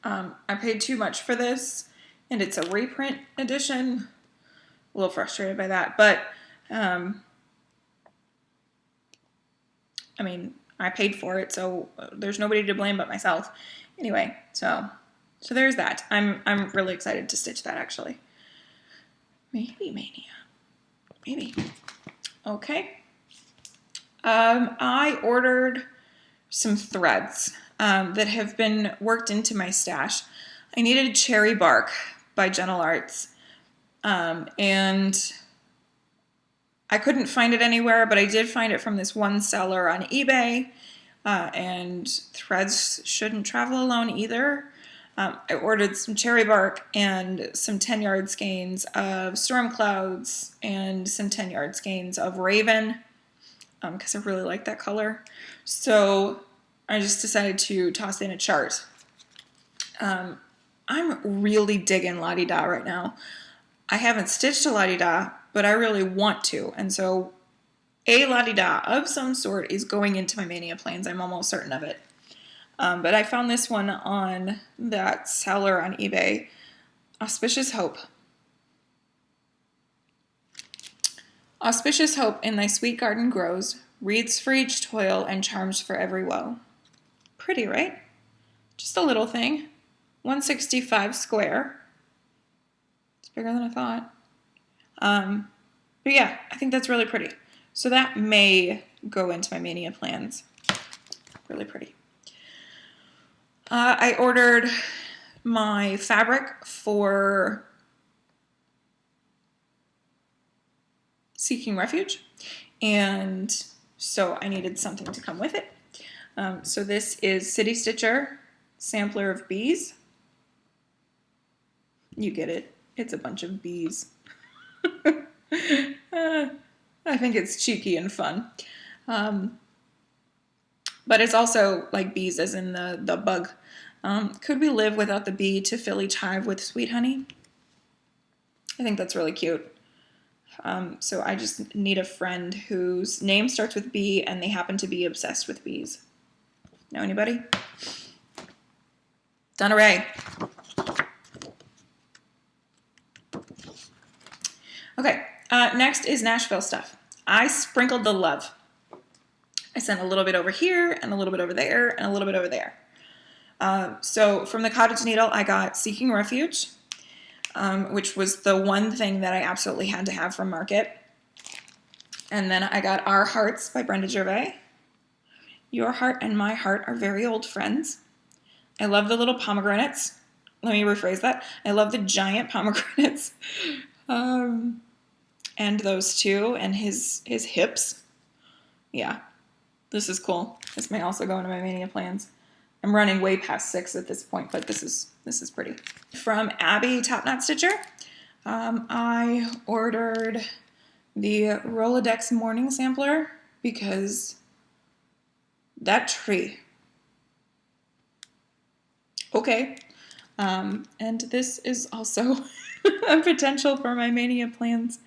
[SPEAKER 1] I paid too much for this, and it's a reprint edition. A little frustrated by that, but I mean, I paid for it, so there's nobody to blame but myself. Anyway, so there's that. I'm really excited to stitch that, actually. Maybe Mania. Maybe. Okay. I ordered some threads that have been worked into my stash. I needed Cherry Bark by Gentle Arts, and I couldn't find it anywhere, but I did find it from this one seller on eBay, and threads shouldn't travel alone either. I ordered some Cherry Bark and some 10-yard skeins of Storm Clouds and some 10-yard skeins of Raven, because I really like that color. So I just decided to toss in a chart. I'm really digging La Di Da right now. I haven't stitched a La Di Da, but I really want to, and so a la-di-da of some sort is going into my mania plans. I'm almost certain of it. But I found this one on that seller on eBay. Auspicious Hope. Auspicious hope in thy sweet garden grows, wreaths for each toil and charms for every woe. Pretty, right? Just a little thing. 165 square. It's bigger than I thought. But yeah, I think that's really pretty. So that may go into my mania plans. Really pretty. I ordered my fabric for Seeking Refuge, and so I needed something to come with it. So this is City Stitcher Sampler of Bees. You get it. It's a bunch of bees. I think it's cheeky and fun. But it's also like bees as in the bug. Could we live without the bee to fill each hive with sweet honey? I think that's really cute. So I just need a friend whose name starts with B and they happen to be obsessed with bees. Know anybody? DoNa Ray. Okay, next is Nashville stuff. I sprinkled the love. I sent a little bit over here and a little bit over there and a little bit over there. So from the Cottage Needle, I got Seeking Refuge, which was the one thing that I absolutely had to have from Market. And then I got Our Hearts by Brenda Gervais. Your heart and my heart are very old friends. I love the little pomegranates. Let me rephrase that. I love the giant pomegranates. And those two and his hips. Yeah, this is cool. This may also go into my mania plans. I'm running way past 6 at this point, but this is pretty. From Abby Top Knot Stitcher, I ordered the Rolodex Morning Sampler because that tree. Okay. And this is also a potential for my mania plans.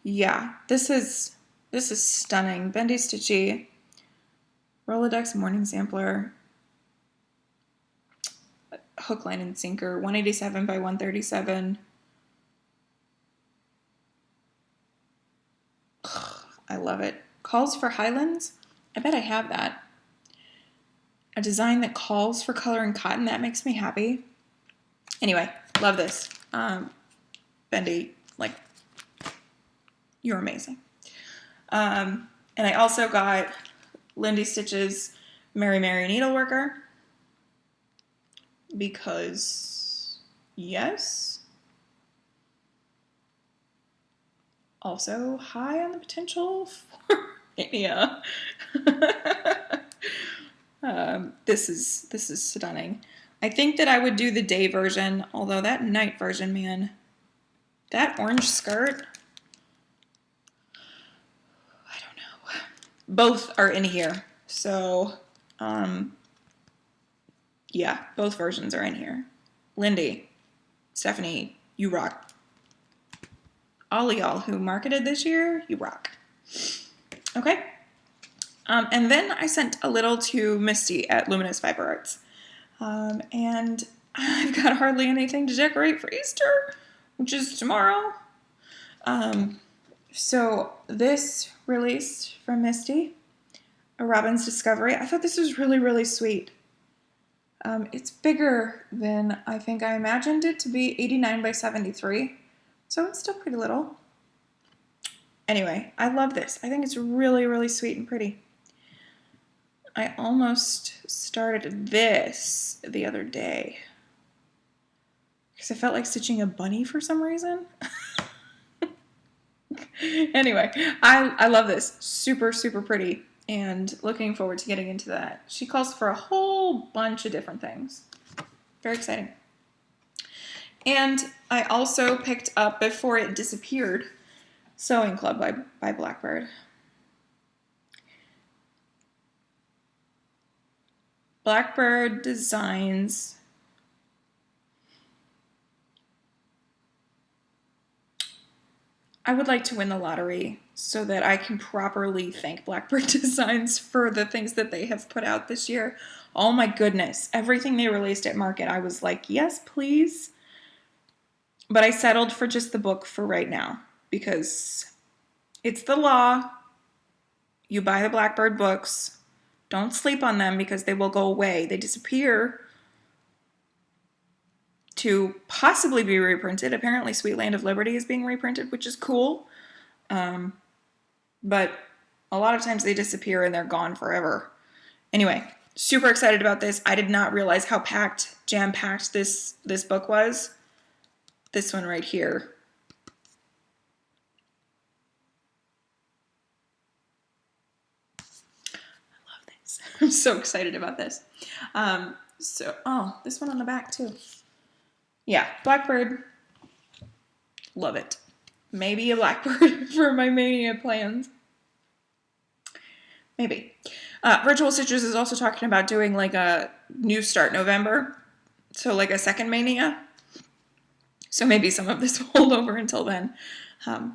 [SPEAKER 1] Yeah, this is stunning. Bendy Stitchy, Rolodex Morning Sampler, hook, line, and sinker, 187 by 137. I love it. Calls for Highlands. I bet I have that. A design that calls for color and cotton. That makes me happy. Anyway, love this. Bendy, like, you're amazing. And I also got Lindy Stitch's Mary Mary Needleworker because, yes. Also high on the potential for mania. This is stunning. I think that I would do the day version, although that night version, man, that orange skirt, I don't know. Both are in here, so yeah, both versions are in here. Lindy, Stephanie, you rock. All of y'all who marketed this year, you rock. Okay. And then I sent a little to Misty at Luminous Fiber Arts. And I've got hardly anything to decorate for Easter, which is tomorrow. So this released from Misty, A Robin's Discovery. I thought this was really, really sweet. It's bigger than I think I imagined it to be, 89 by 73. So it's still pretty little. Anyway, I love this. I think it's really, really sweet and pretty. I almost started this the other day because I felt like stitching a bunny for some reason. Anyway, I love this. Super, super pretty and looking forward to getting into that. She calls for a whole bunch of different things. Very exciting. And I also picked up, before it disappeared, Sewing Club by Blackburn. Blackbird designs I would like to win the lottery so that I can properly thank Blackburn Designs for the things that they have put out this year. Oh my goodness. Everything they released at Market, I was like, yes, please. But I settled for just the book for right now because it's the law. You buy the Blackbird books. Don't sleep on them because they will go away. They disappear to possibly be reprinted. Apparently Sweet Land of Liberty is being reprinted, which is cool. But a lot of times they disappear and they're gone forever. Anyway, super excited about this. I did not realize how jam-packed this book was. This one right here. I love this. I'm so excited about this. This one on the back too. Yeah, Blackbird. Love it. Maybe a Blackbird for my Mania plans. Maybe. Virtual Stitches is also talking about doing like a New Start November. So like a second Mania. So maybe some of this will hold over until then.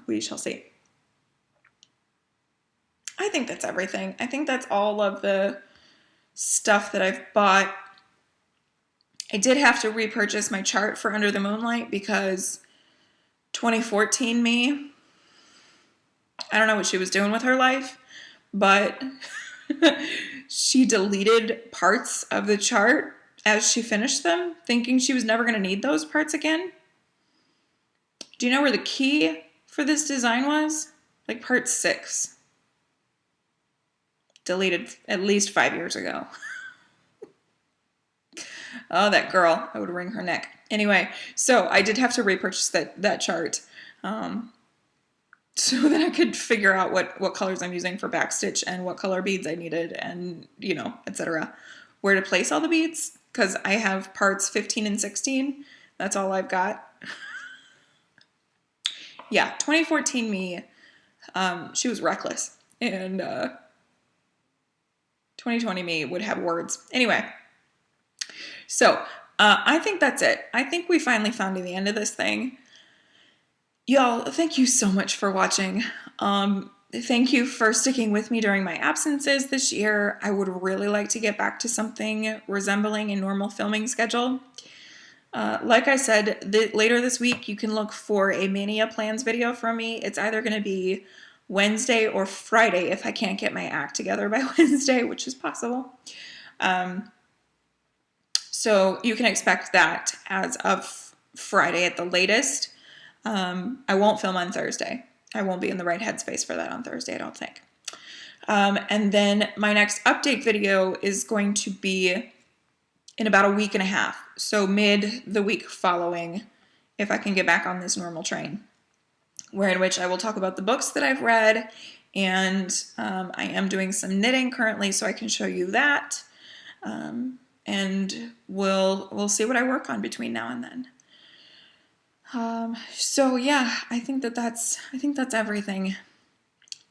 [SPEAKER 1] We shall see. I think that's everything. I think that's all of the stuff that I've bought. I did have to repurchase my chart for Under the Moonlight because 2014 me, I don't know what she was doing with her life, but she deleted parts of the chart as she finished them, thinking she was never going to need those parts again. Do you know where the key for this design was? Like part 6. Deleted at least 5 years ago. Oh, that girl. I would wring her neck. Anyway, so I did have to repurchase that chart so that I could figure out what colors I'm using for backstitch and what color beads I needed and, etc. Where to place all the beads, because I have parts 15 and 16. That's all I've got. Yeah, 2014 me, she was reckless. And 2020 me would have words. Anyway, so I think that's it. I think we finally found the end of this thing. Y'all, thank you so much for watching. Thank you for sticking with me during my absences this year. I would really like to get back to something resembling a normal filming schedule. Like I said, later this week, you can look for a Mania Plans video from me. It's either going to be Wednesday or Friday if I can't get my act together by Wednesday, which is possible. So you can expect that as of Friday at the latest. I won't film on Thursday. I won't be in the right headspace for that on Thursday, I don't think. And then my next update video is going to be in about a week and a half. So mid the week following, if I can get back on this normal train, in which I will talk about the books that I've read, and I am doing some knitting currently, so I can show you that. And we'll see what I work on between now and then. So yeah, I think that's everything.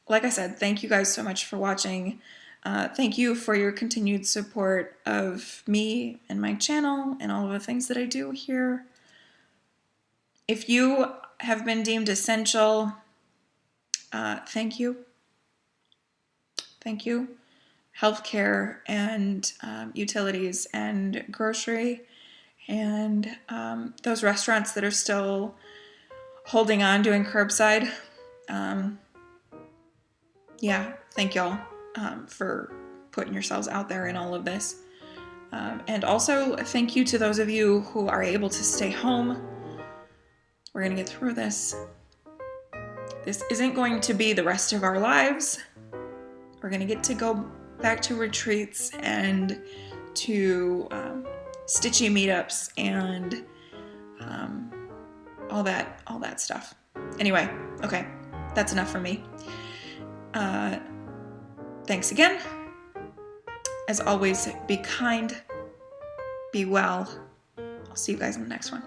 [SPEAKER 1] Like I said, thank you guys so much for watching. Thank you for your continued support of me and my channel and all of the things that I do here. If you have been deemed essential, thank you. Thank you. Healthcare and utilities and grocery and those restaurants that are still holding on doing curbside. Yeah, thank y'all for putting yourselves out there in all of this. And also thank you to those of you who are able to stay home. We're going to get through this. This isn't going to be the rest of our lives. We're going to get to go back to retreats and to stitchy meetups and all that stuff. Anyway, okay, that's enough for me. Thanks again. As always, be kind, be well. I'll see you guys in the next one.